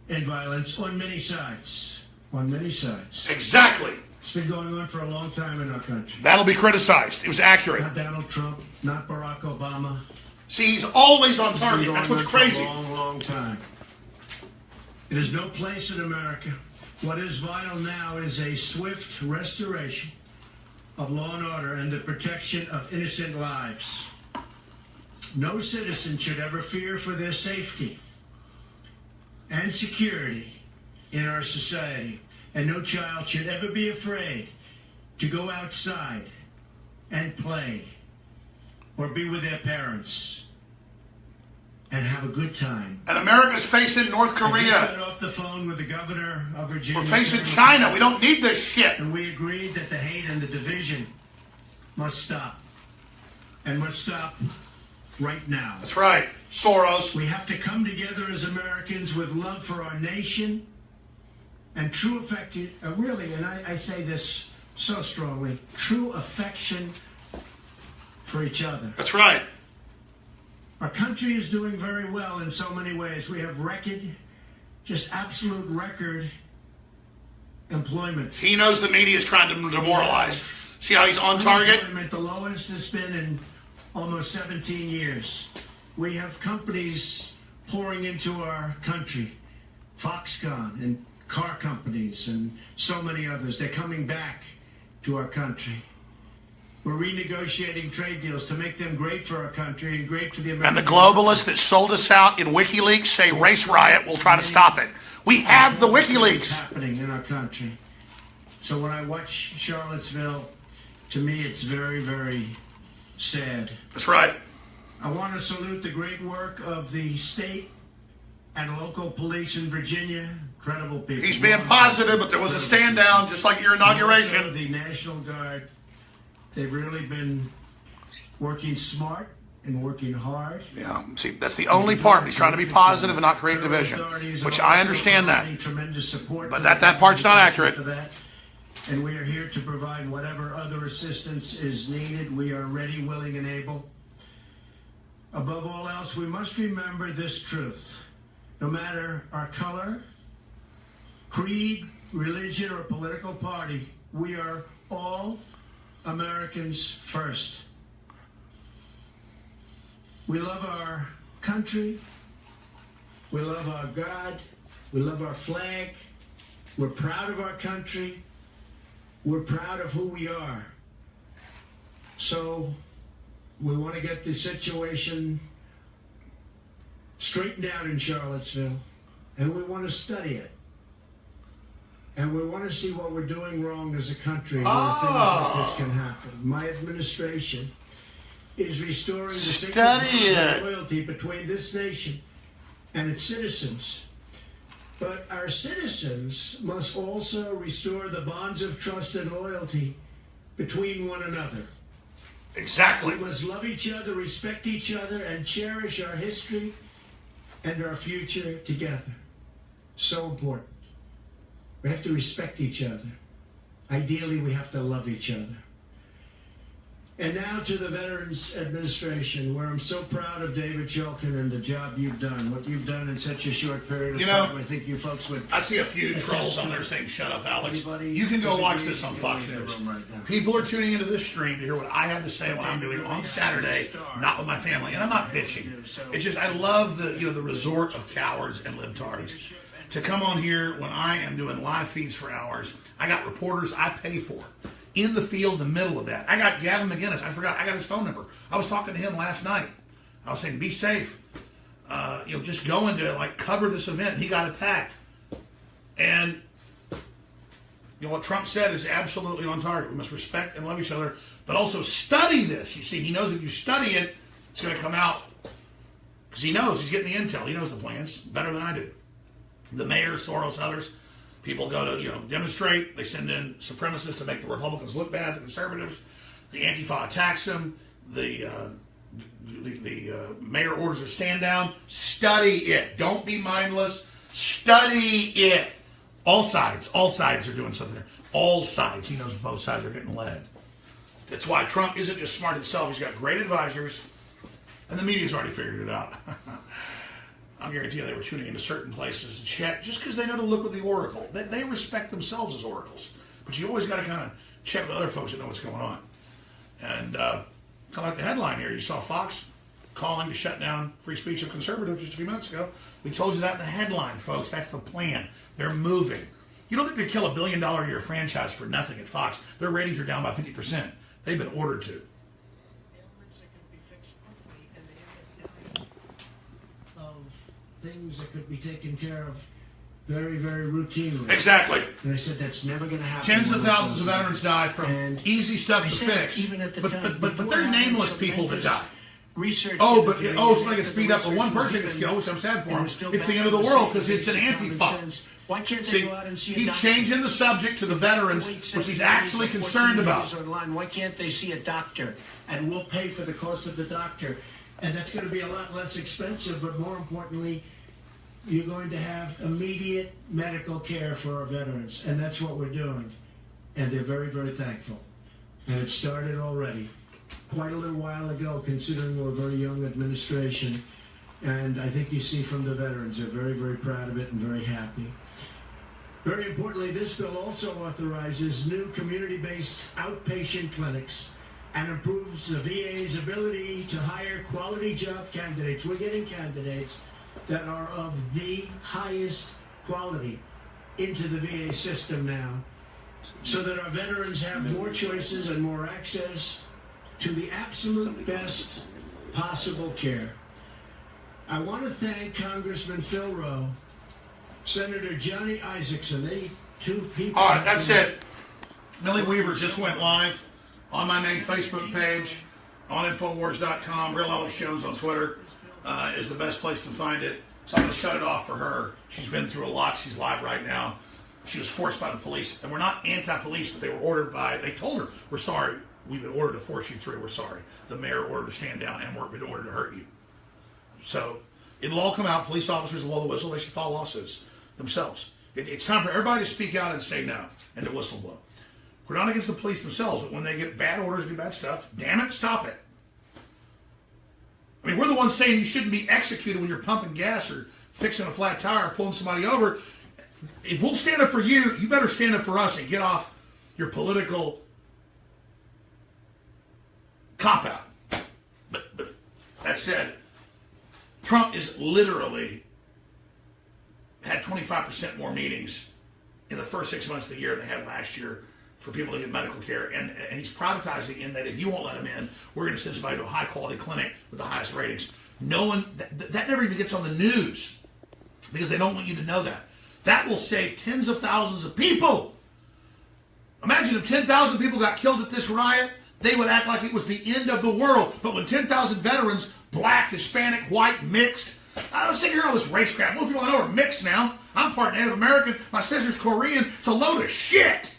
and violence on many sides. On many sides. Exactly. It's been going on for a long time in our country. That'll be criticized. It was accurate. Not Donald Trump, not Barack Obama. See, he's always on It's target. been That's going what's on crazy. for a long, long time. It is no place in America. What is vital now is a swift restoration of law and order and the protection of innocent lives. No citizen should ever fear for their safety and security in our society, and no child should ever be afraid to go outside and play or be with their parents and have a good time. And America's facing North I just got Korea. off the phone with the governor of Virginia. We're facing China. We don't need this shit. And we agreed that the hate and the division must stop. And must stop right now. That's right. Soros. We have to come together as Americans with love for our nation and true affection, really, and I say this so strongly, true affection for each other. That's right. Our country is doing very well in so many ways. We have just absolute record employment. He knows the media is trying to demoralize. See how he's on target? Unemployment, the lowest it's been in almost 17 years. We have companies pouring into our country. Foxconn and car companies and so many others. They're coming back to our country. We're renegotiating trade deals to make them great for our country and great for the American. And the globalists that sold us out in WikiLeaks say race riot will try to stop it. We have the WikiLeaks happening in our country. So when I watch Charlottesville, to me it's very, very sad. That's right. I want to salute the great work of the state and local police in Virginia. Incredible people. He's being positive, but there was a stand down, just like at your inauguration. Also, the National Guard, they've really been working smart and working hard. Yeah, see, that's the only part. He's trying to be positive and not create division, which I understand that. Tremendous support, but that part's not accurate. For that. And we are here to provide whatever other assistance is needed. We are ready, willing, and able. Above all else, we must remember this truth. No matter our color, creed, religion, or political party, we are all Americans first. We love our country. We love our God. We love our flag. We're proud of our country. We're proud of who we are. So we want to get the situation straightened out in Charlottesville, and we want to study it. And we want to see what we're doing wrong as a country where things like this can happen. My administration is restoring the sacred bonds of loyalty between this nation and its citizens. But our citizens must also restore the bonds of trust and loyalty between one another. Exactly. We must love each other, respect each other, and cherish our history and our future together. So important. We have to respect each other. Ideally, we have to love each other. And now to the Veterans Administration, where I'm so proud of David Shulkin and the job you've done. What you've done in such a short period of time, I think you folks would... I see a few trolls on there saying, shut up, Alex. You can go watch this on Fox News. People are tuning into this stream to hear what I have to say, what I'm doing on Saturday, not with my family. And I'm not bitching. It's just, I love the resort of cowards and libtards to come on here when I am doing live feeds for hours. I got reporters I pay for in the field, the middle of that. I got Gavin McGinnis. I forgot. I got his phone number. I was talking to him last night. I was saying, be safe. just going to like cover this event. He got attacked. And what Trump said is absolutely on target. We must respect and love each other, but also study this. You see, he knows if you study it, it's going to come out because he knows he's getting the intel. He knows the plans better than I do. The mayor, Soros, others, people go to demonstrate. They send in supremacists to make the Republicans look bad, the conservatives. The Antifa attacks them. The mayor orders a stand down. Study it. Don't be mindless. Study it. All sides are doing something there. All sides. He knows both sides are getting led. That's why Trump isn't just smart himself. He's got great advisors, and the media's already figured it out. I guarantee you they were tuning into certain places to check, just because they know to look with the oracle. They respect themselves as oracles. But you always got to kind of check with other folks that know what's going on. And kind of like the headline here, you saw Fox calling to shut down free speech of conservatives just a few minutes ago. We told you that in the headline, folks. That's the plan. They're moving. You don't think they kill $1 billion a year franchise for nothing at Fox. Their ratings are down by 50%. They've been ordered to. Ailments that could be fixed quickly, and they end up dying of things that could be taken care of very, very routinely. Exactly. And I said that's never going to happen. Tens of thousands of veterans die from easy stuff to fix. Even at the time, but they're nameless people that die. Research. Somebody gets beat up, but one person gets killed, which I'm sad for him. It's the end of the world because it's an Antifa. Why can't they go out and see a he's doctor? changing the subject to the veterans, which he's actually concerned about. Why can't they see a doctor? And we'll pay for the cost of the doctor. And that's going to be a lot less expensive, but more importantly, you're going to have immediate medical care for our veterans. And that's what we're doing. And they're very, very thankful. And it started already. Quite a little while ago, considering we're a very young administration. And I think you see from the veterans, they're very, very proud of it and very happy. Very importantly, this bill also authorizes new community-based outpatient clinics and improves the VA's ability to hire quality job candidates. We're getting candidates that are of the highest quality into the VA system now, so that our veterans have more choices and more access to the absolute best possible care. I want to thank Congressman Phil Rowe, Senator Johnny Isakson. They two people. All right, that's it. Millie Weaver just went live on my main Facebook page, on Infowars.com. Real Alex Jones on Twitter is the best place to find it. So I'm going to shut it off for her. She's been through a lot. She's live right now. She was forced by the police. And we're not anti-police, but they were ordered by, they told her, we're sorry. We've been ordered to force you through. We're sorry. The mayor ordered to stand down, and we've been ordered to hurt you. So it'll all come out. Police officers will blow the whistle. They should file lawsuits themselves. It's time for everybody to speak out and say no and to whistle blow. We're not against the police themselves, but when they get bad orders, do bad stuff, damn it, stop it. I mean, we're the ones saying you shouldn't be executed when you're pumping gas or fixing a flat tire or pulling somebody over. If we'll stand up for you, you better stand up for us and get off your political cop-out. But that said, Trump is literally had 25% more meetings in the first 6 months of the year than they had last year for people to get medical care. And he's privatizing in that if you won't let him in, we're going to send somebody to a high-quality clinic with the highest ratings. No one, that never even gets on the news because they don't want you to know that. That will save tens of thousands of people. Imagine if 10,000 people got killed at this riot, they would act like it was the end of the world. But when 10,000 veterans, black, Hispanic, white, mixed, I don't sit here all this race crap. Most people I know are mixed now. I'm part Native American. My sister's Korean. It's a load of shit.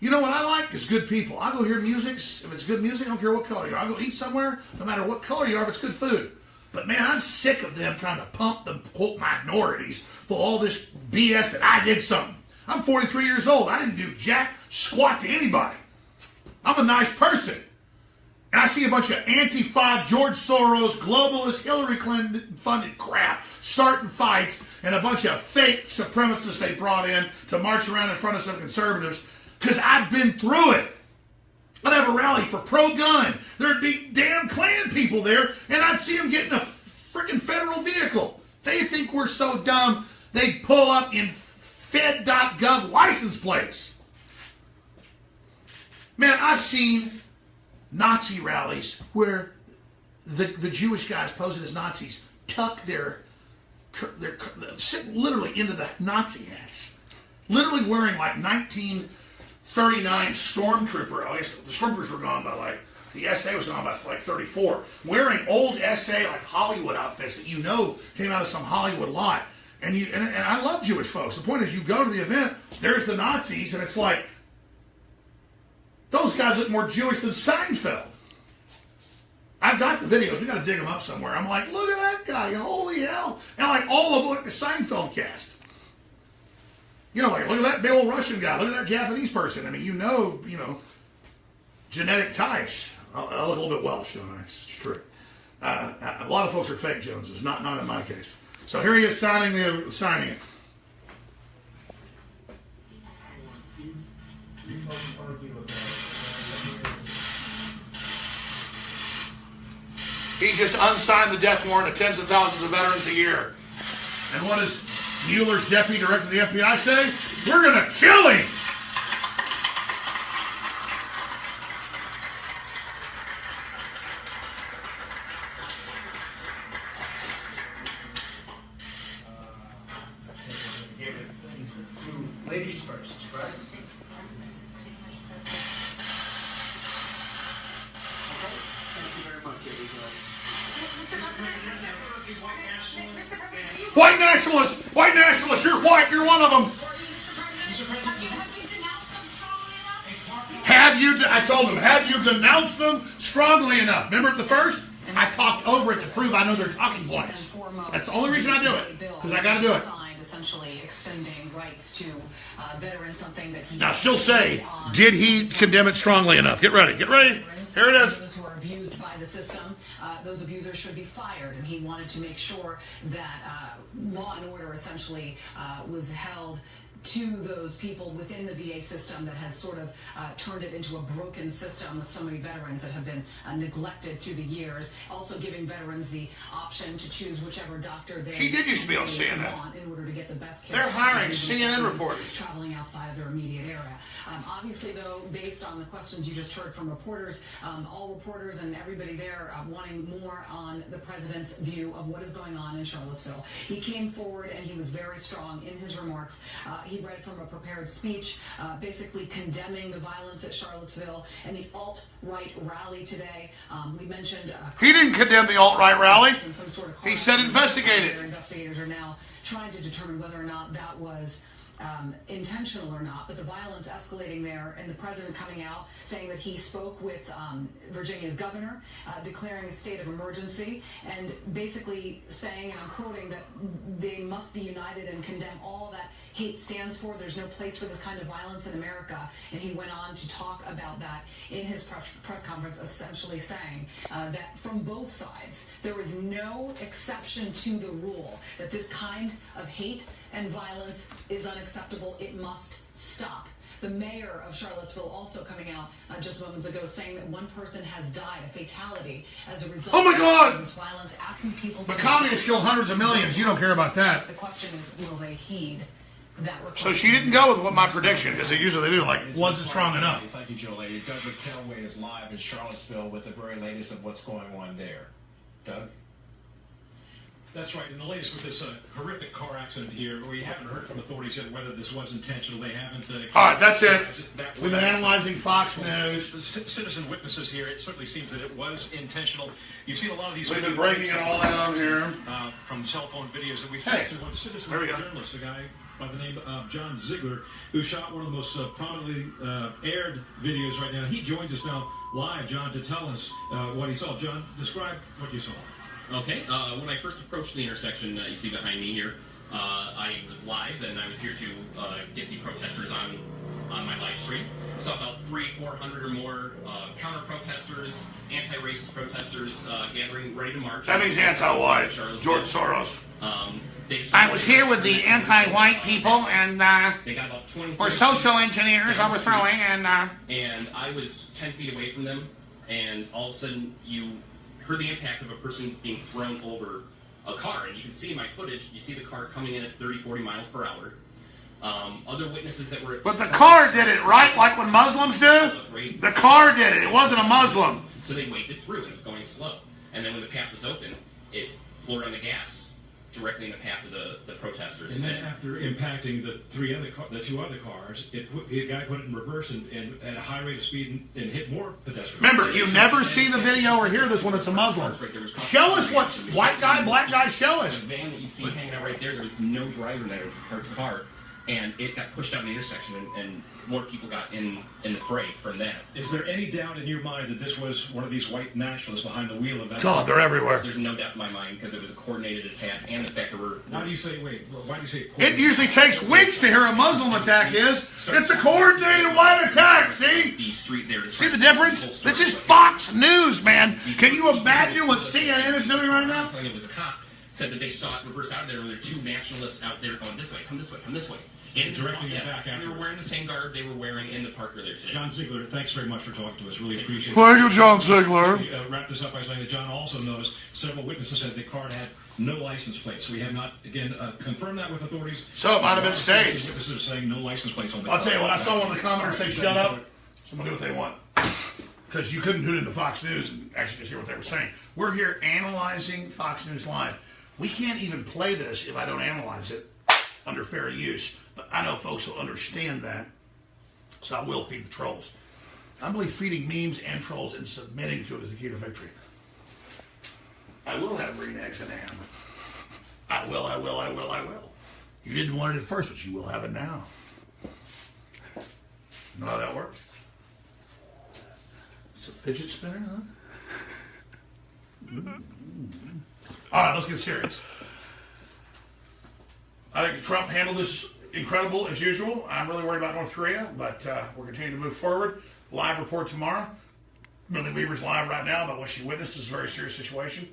You know what I like? It's good people. I go hear music. If it's good music, I don't care what color you are. I go eat somewhere, no matter what color you are, if it's good food. But man, I'm sick of them trying to pump the quote minorities for all this BS that I did something. I'm 43 years old. I didn't do jack squat to anybody. I'm a nice person. And I see a bunch of Antifa, George Soros, globalist, Hillary Clinton funded crap starting fights and a bunch of fake supremacists they brought in to march around in front of some conservatives because I've been through it. I'd have a rally for pro-gun. There'd be damn Klan people there, and I'd see them get in a freaking federal vehicle. They think we're so dumb, they'd pull up in Fed.gov license plates. Man, I've seen Nazi rallies where the Jewish guys posing as Nazis tuck their literally into the Nazi hats, literally wearing like 1939 stormtrooper. I guess the stormtroopers were gone by like, the SA was gone by like 34, wearing old SA like Hollywood outfits that came out of some Hollywood lot. And I love Jewish folks. The point is, you go to the event, there's the Nazis, and it's like, those guys look more Jewish than Seinfeld. I've got the videos. We got to dig them up somewhere. I'm like, look at that guy. Holy hell. And like all of them like the Seinfeld cast. Like, look at that Bill Russian guy. Look at that Japanese person. I mean, genetic types. I look a little bit Welsh, don't I? It's true. A lot of folks are fake Joneses. Not in my case. So here he is signing it. He just unsigned the death warrant of tens of thousands of veterans a year. And what does Mueller's deputy director of the FBI say? We're going to kill him. Ladies first, right? White nationalists, you're white, you're one of them. I told him, have you denounced them strongly enough? Remember at the first? I talked over it to prove I know their talking points. That's the only reason I do it, because I got to do it. Essentially extending rights to veterans, something that he... Now she'll say, did he condemn it strongly enough? Get ready. Here it is. Those who are abused by the system, those abusers should be fired, and he wanted to make sure that law and order essentially was held to those people within the VA system that has sort of turned it into a broken system with so many veterans that have been neglected through the years. Also giving veterans the option to choose whichever doctor they used to be on CNN. want in order to get the best care. They're hiring CNN reporters. Traveling outside of their immediate area. Obviously, though, based on the questions you just heard from reporters, all reporters and everybody there wanting more on the president's view of what is going on in Charlottesville. He came forward and he was very strong in his remarks. He read from a prepared speech, basically condemning the violence at Charlottesville and the alt-right rally today. We mentioned... he didn't condemn the alt-right rally. Some sort of he said investigate it. Investigators are now trying to determine whether or not that was intentional or not, but the violence escalating there, and the president coming out saying that he spoke with Virginia's governor, declaring a state of emergency, and basically saying, and I'm quoting, that they must be united and condemn all that hate stands for. There's no place for this kind of violence in America. And he went on to talk about that in his press conference, essentially saying that from both sides, there is no exception to the rule, that this kind of hate and violence is unacceptable. It must stop. The mayor of Charlottesville also coming out just moments ago saying that one person has died, a fatality, as a result of this violence, asking people to... The communists kill hundreds of millions. You don't care about that. The question is, will they heed that request? So she didn't go with my prediction, because they usually do, like, wasn't strong enough. Thank you, Joe Lady. Doug McKelway is live in Charlottesville with the very latest of what's going on there. Doug? That's right. And the latest with this horrific car accident here, we haven't heard from authorities yet whether this was intentional. They haven't... all right, that's it. We've been analyzing Fox News. The citizen witnesses here, it certainly seems that it was intentional. You've seen a lot of these... We've been breaking it all down here. From cell phone videos that we spoke to one citizen journalist, a guy by the name of John Ziegler, who shot one of the most prominently aired videos right now. He joins us now live, John, to tell us what he saw. John, describe what you saw. Okay, when I first approached the intersection you see behind me here, I was live and I was here to get the protesters on my live stream. Saw about 300-400 or more counter-protesters, anti-racist protesters gathering, ready to march. That means anti-white, George Soros. I was here with the anti-white people, and they got about 20 we're social engineers overthrowing, and I was 10 feet away from them, and all of a sudden you heard the impact of a person being thrown over a car, and you can see in my footage, you see the car coming in at 30-40 miles per hour. Other witnesses that were... But the car did it, right? Like when Muslims do? The car did it. It wasn't a Muslim. So they waved it through, and it was going slow. And then when the path was open, it floored on the gas directly in the path of the protesters. And then after impacting the two other cars, the guy put it in reverse and at a high rate of speed and hit more pedestrians. Remember, you never see the video or hear this when it's a Muslim. Show us what white guy, black guy, show us. The van that you see hanging out right there was no driver in that parked car, and it got pushed out in the intersection, and more people got in the fray from that. Is there any doubt in your mind that this was one of these white nationalists behind the wheel of that? God, they're everywhere. There's no doubt in my mind because it was a coordinated attack, and the fact that Why do you say it usually takes weeks to hear a Muslim attack is. It's a coordinated white attack, see? The street there. See the difference? This is Fox News, man. Can you imagine what CNN is doing right now? It was a cop. Said that they saw it reverse out of there, where there were two nationalists out there going this way, come this way, come this way. And directing it back after. They were wearing the same garb they were wearing in the park earlier today. John Ziegler, thanks very much for talking to us. Really appreciate it. Thank you, John Ziegler. Wrap this up by saying that John also noticed several witnesses said the car had no license plates. So we have not, again, confirmed that with authorities. So it might have been staged. Witnesses are saying no license plates on the I'll car. tell you what, I saw one of the commenters say, shut up. Someone do what they want. Because you couldn't tune into Fox News and actually just hear what they were saying. We're here analyzing Fox News Live. We can't even play this if I don't analyze it under fair use. But I know folks will understand that, so I will feed the trolls. I believe feeding memes and trolls and submitting to it is the key to victory. I will have green eggs and ham. I will. You didn't want it at first, but you will have it now. You know how that works? It's a fidget spinner, huh? All right, let's get serious. I think Trump handled this incredible as usual. I'm really worried about North Korea, but we're continuing to move forward. Live report tomorrow. Millie Weaver's live right now about what she witnessed. This is a very serious situation.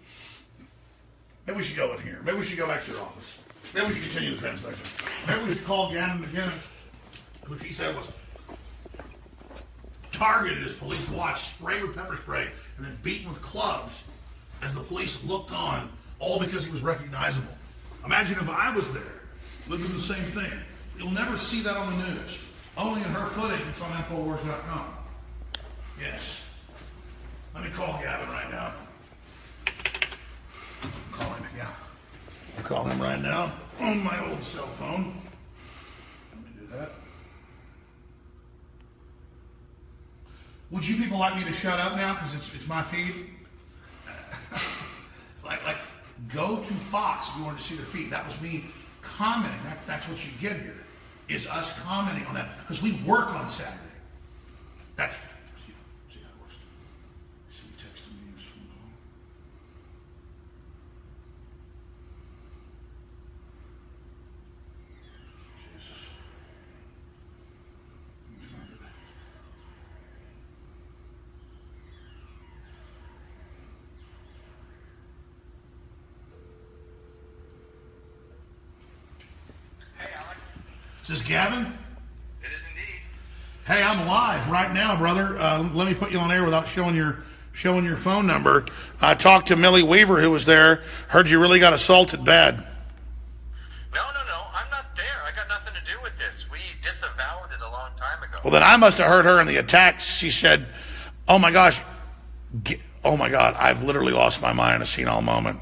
Maybe we should go in here. Maybe we should go back to your office. Maybe we should continue the transmission. Maybe we should call Gavin McGinnis, who she said was targeted as police watched, sprayed with pepper spray, and then beaten with clubs as the police looked on, all because he was recognizable. Imagine if I was there. Would do the same thing. You'll never see that on the news. Only in her footage. It's on Infowars.com. Yes. Let me call Gavin right now. Call him, yeah. I'll call him right now on my old cell phone. Let me do that. Would you people like me to shut up now because it's my feed? like go to Fox if you wanted to see the feed. That was me commenting. That's what you get here, is us commenting on that, because we work on Saturday. That's see how it works. See text to me from home. Jesus. Let me find it. Is this Gavin? It is indeed. Hey, I'm live right now, brother. Let me put you on air without showing your phone number. I talked to Millie Weaver, who was there. Heard you really got assaulted bad. No. I'm not there. I got nothing to do with this. We disavowed it a long time ago. Well, then I must have heard her in the attacks. She said, oh my God, I've literally lost my mind in a senile moment.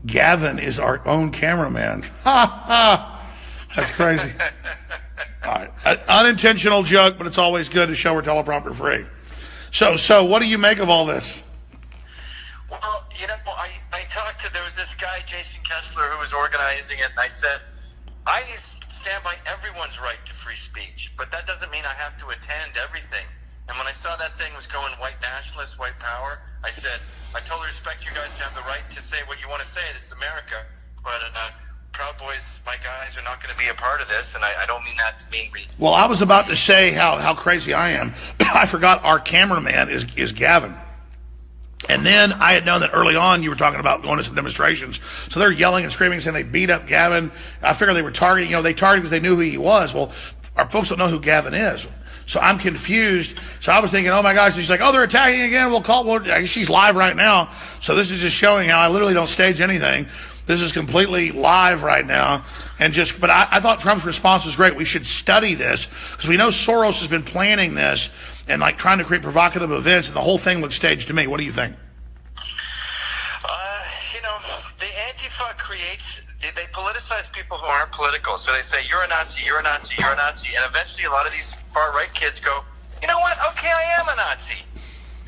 Gavin is our own cameraman. Ha ha. That's crazy. All right. Unintentional joke, but it's always good to show we're teleprompter free. So what do you make of all this? Well, I talked to, there was this guy, Jason Kessler, who was organizing it, and I said, I stand by everyone's right to free speech, but that doesn't mean I have to attend everything. And when I saw that thing was going white nationalists, white power, I said, I totally respect you guys to have the right to say what you want to say. This is America. But Proud Boys, my guys, are not going to be a part of this, and I don't mean that to mean we... Well, I was about to say how crazy I am. I forgot our cameraman is Gavin. And then I had known that early on you were talking about going to some demonstrations. So they're yelling and screaming, saying they beat up Gavin. I figured they were targeting, they targeted because they knew who he was. Well, our folks don't know who Gavin is. So I'm confused. So I was thinking, oh my gosh, she's like, oh, they're attacking again. She's live right now. So this is just showing how I literally don't stage anything. This is completely live right now. But I thought Trump's response was great. We should study this because we know Soros has been planning this and trying to create provocative events, and the whole thing looks staged to me. What do you think? they politicize people who aren't political. So they say, you're a Nazi, you're a Nazi, you're a Nazi. And eventually a lot of these far-right kids go, you know what? Okay, I am a Nazi.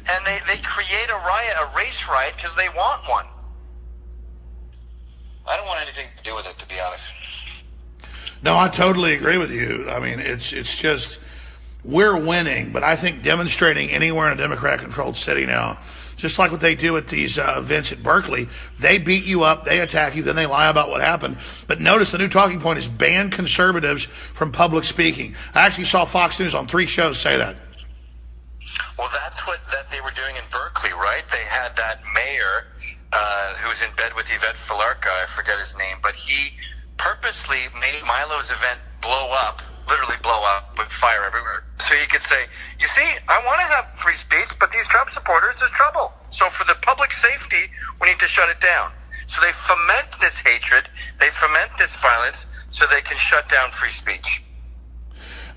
And they create a riot, a race riot, because they want one. I don't want anything to do with it, to be honest. No, I totally agree with you. I mean, it's just, we're winning, but I think demonstrating anywhere in a Democrat-controlled city now, just like what they do at these events at Berkeley, they beat you up, they attack you, then they lie about what happened. But notice the new talking point is ban conservatives from public speaking. I actually saw Fox News on 3 shows say that. Well, that's what they were doing in Berkeley, right? They had that mayor who was in bed with Yvette Filarka, I forget his name, but he purposely made Milo's event blow up, literally blow up with fire everywhere. So he could say, you see, I want to have free speech, but these Trump supporters is trouble. So for the public safety, we need to shut it down. So they foment this hatred, they foment this violence, so they can shut down free speech.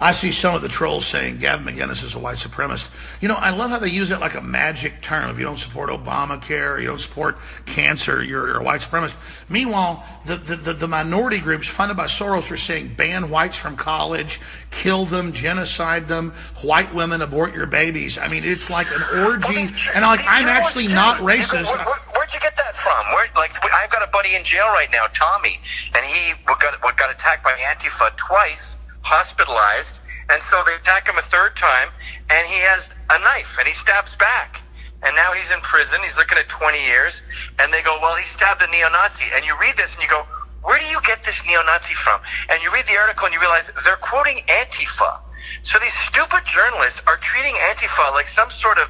I see some of the trolls saying Gavin McInnes is a white supremacist. You know, I love how they use it like a magic term. If you don't support Obamacare, or you don't support cancer, you're a white supremacist. Meanwhile, the minority groups funded by Soros are saying ban whites from college, kill them, genocide them, white women abort your babies. I mean, it's like an orgy. And I'm actually not racist. Where'd you get that from? I've got a buddy in jail right now, Tommy, and he got attacked by Antifa twice, hospitalized, and so they attack him a 3rd time, and he has a knife, and he stabs back. And now he's in prison, he's looking at 20 years, and they go, well, he stabbed a neo-Nazi. And you read this, and you go, where do you get this neo-Nazi from? And you read the article, and you realize they're quoting Antifa. So these stupid journalists are treating Antifa like some sort of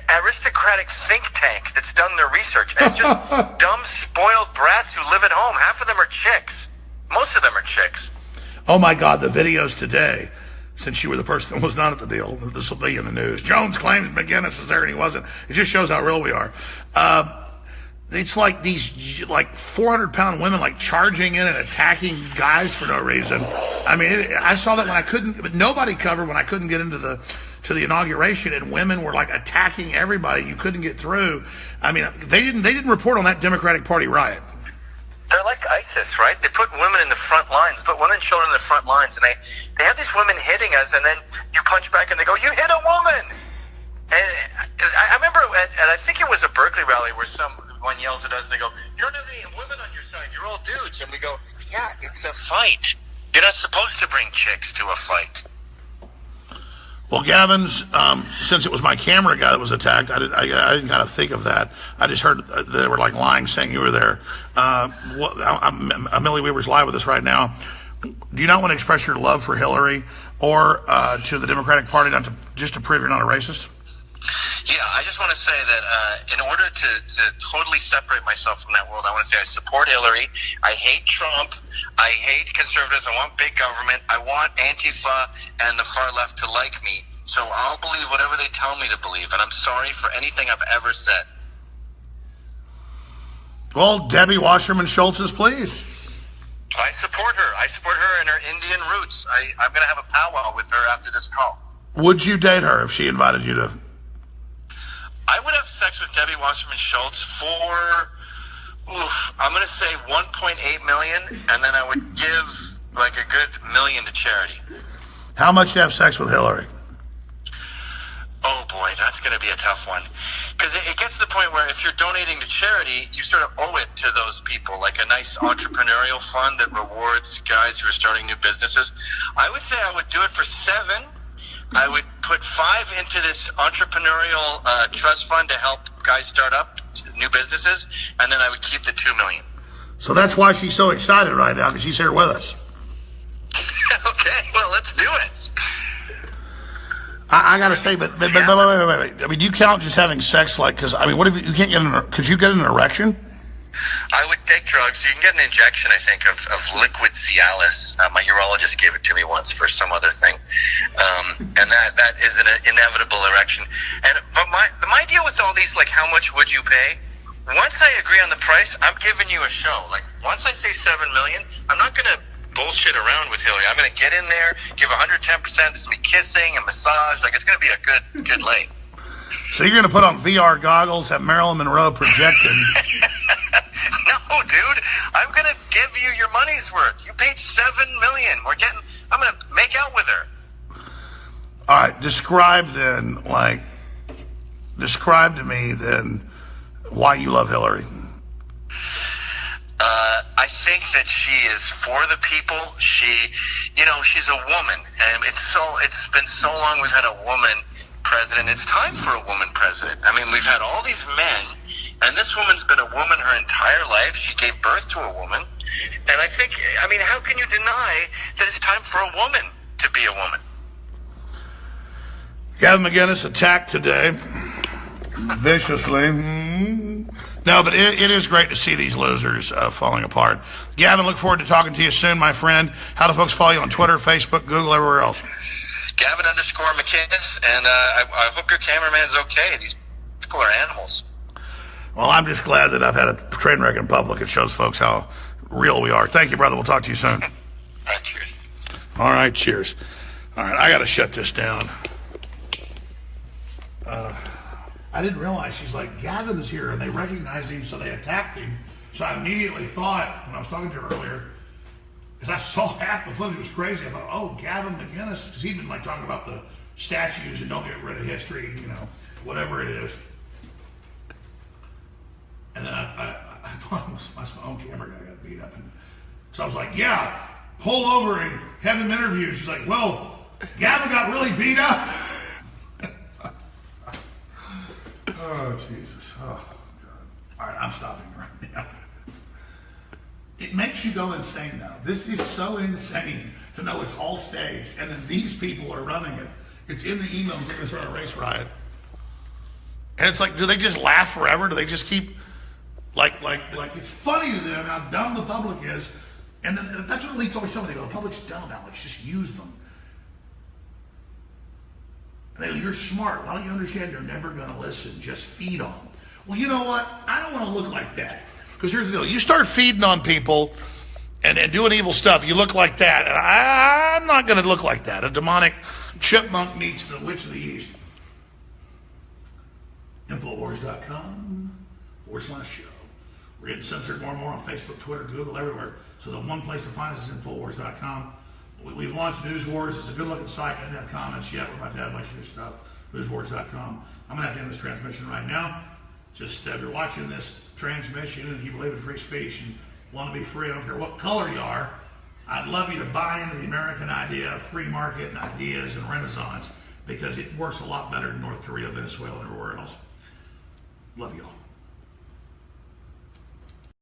aristocratic think tank that's done their research. And it's just dumb, spoiled brats who live at home. Half of them are chicks. Most of them are chicks. Oh my God, the videos today, since you were the person that was not at the deal, this will be in the news. Jones claims McInnes is there and he wasn't. It just shows how real we are. It's like these 400-pound women like charging in and attacking guys for no reason. I mean, I saw that when I couldn't, but nobody covered when I couldn't get into the inauguration, and women were like attacking everybody. You couldn't get through. I mean, they didn't report on that Democratic Party riot. They're like ISIS, right? They put women in the front lines, put women and children in the front lines, and they have these women hitting us, and then you punch back and they go, you hit a woman! And I remember, and I think it was a Berkeley rally where someone yells at us, and they go, you don't have any women on your side, you're all dudes. And we go, yeah, it's a fight. You're not supposed to bring chicks to a fight. Well, Gavin's, since it was my camera guy that was attacked, I didn't kind of think of that. I just heard they were like lying, saying you were there. Millie Weaver's live with us right now. Do you not want to express your love for Hillary or to the Democratic Party, just to prove you're not a racist? Yeah, I just want to say that in order to totally separate myself from that world, I want to say I support Hillary. I hate Trump. I hate conservatives. I want big government. I want Antifa and the far left to like me. So I'll believe whatever they tell me to believe. And I'm sorry for anything I've ever said. Well, Debbie Wasserman Schultz's, please. I support her. I support her and her Indian roots. I'm going to have a powwow with her after this call. Would you date her if she invited you to? I would have sex with Debbie Wasserman Schultz for, I'm going to say 1.8 million, and then I would give like a good $1 million to charity. How much to have sex with Hillary? Oh boy, that's going to be a tough one. Because it gets to the point where if you're donating to charity, you sort of owe it to those people, like a nice entrepreneurial fund that rewards guys who are starting new businesses. I would say I would do it for 7. I would put 5 into this entrepreneurial trust fund to help guys start up new businesses, and then I would keep the $2 million. So that's why she's so excited right now, because she's here with us. Okay, well, let's do it. I gotta say, but wait. I mean, do you count just having sex because, I mean, what if you can't get could you get an erection? I would take drugs. You can get an injection, I think, of liquid Cialis. My urologist gave it to me once for some other thing. And that is an inevitable erection. But my deal with all these, like, how much would you pay? Once I agree on the price, I'm giving you a show. Like, once I say $7 million, I'm not going to bullshit around with Hillary. I'm going to get in there, give 110%. There's going to be kissing and massage. Like, it's going to be a good lay. So you're going to put on VR goggles, have Marilyn Monroe projected. No, dude. I'm going to give you your money's worth. You paid $7 million. I'm going to make out with her. All right, describe to me then why you love Hillary. I think that she is for the people. She's a woman, and it's been so long we've had a woman president. It's time for a woman president. I mean, we've had all these men, and this woman's been a woman her entire life. She gave birth to a woman, and I mean, how can you deny that it's time for a woman to be a woman? Gavin McInnes attacked today viciously. No, but it is great to see these losers falling apart. Gavin, look forward to talking to you soon, my friend. How do folks follow you on Twitter, Facebook, Google, everywhere else? Gavin_McInnes, and I hope your cameraman's okay. These people are animals. Well, I'm just glad that I've had a train wreck in public. It shows folks how real we are. Thank you, brother. We'll talk to you soon. All right, cheers. All right, cheers. All right, I got to shut this down. I didn't realize, she's like, Gavin is here, and they recognized him, so they attacked him. So I immediately thought, when I was talking to her earlier, because I saw half the footage, it was crazy. I thought, oh, Gavin McInnes, because he'd been like talking about the statues and don't get rid of history, whatever it is. And then I thought it was my own camera guy got beat up. And so I was like, yeah, pull over and have him interviewed. She's like, well, Gavin got really beat up. Oh, Jesus. Oh, God. All right, I'm stopping right now. It makes you go insane, though. This is so insane to know it's all staged, and then these people are running it. It's in the emails. They're going to start a race riot. And it's like, do they just laugh forever? Do they just keep, like it's funny to them how dumb the public is. And then that's what elites always tell me. They go, the public's dumb now. Let's just use them. And they go, you're smart. Why don't you understand they're never going to listen? Just feed on them. Well, you know what? I don't want to look like that. Because here's the deal. You start feeding on people and doing evil stuff, you look like that. And I'm not going to look like that. A demonic chipmunk meets the witch of the East. Infowars.com/show. We're getting censored more and more on Facebook, Twitter, Google, everywhere. So the one place to find us is Infowars.com. We've launched News Wars. It's a good-looking site. I didn't have comments yet. We're about to have a bunch of new stuff. NewsWars.com. I'm going to have to end this transmission right now. Just if you're watching this transmission and you believe in free speech and want to be free, I don't care what color you are, I'd love you to buy into the American idea of free market and ideas and renaissance, because it works a lot better in North Korea, Venezuela, and everywhere else. Love y'all.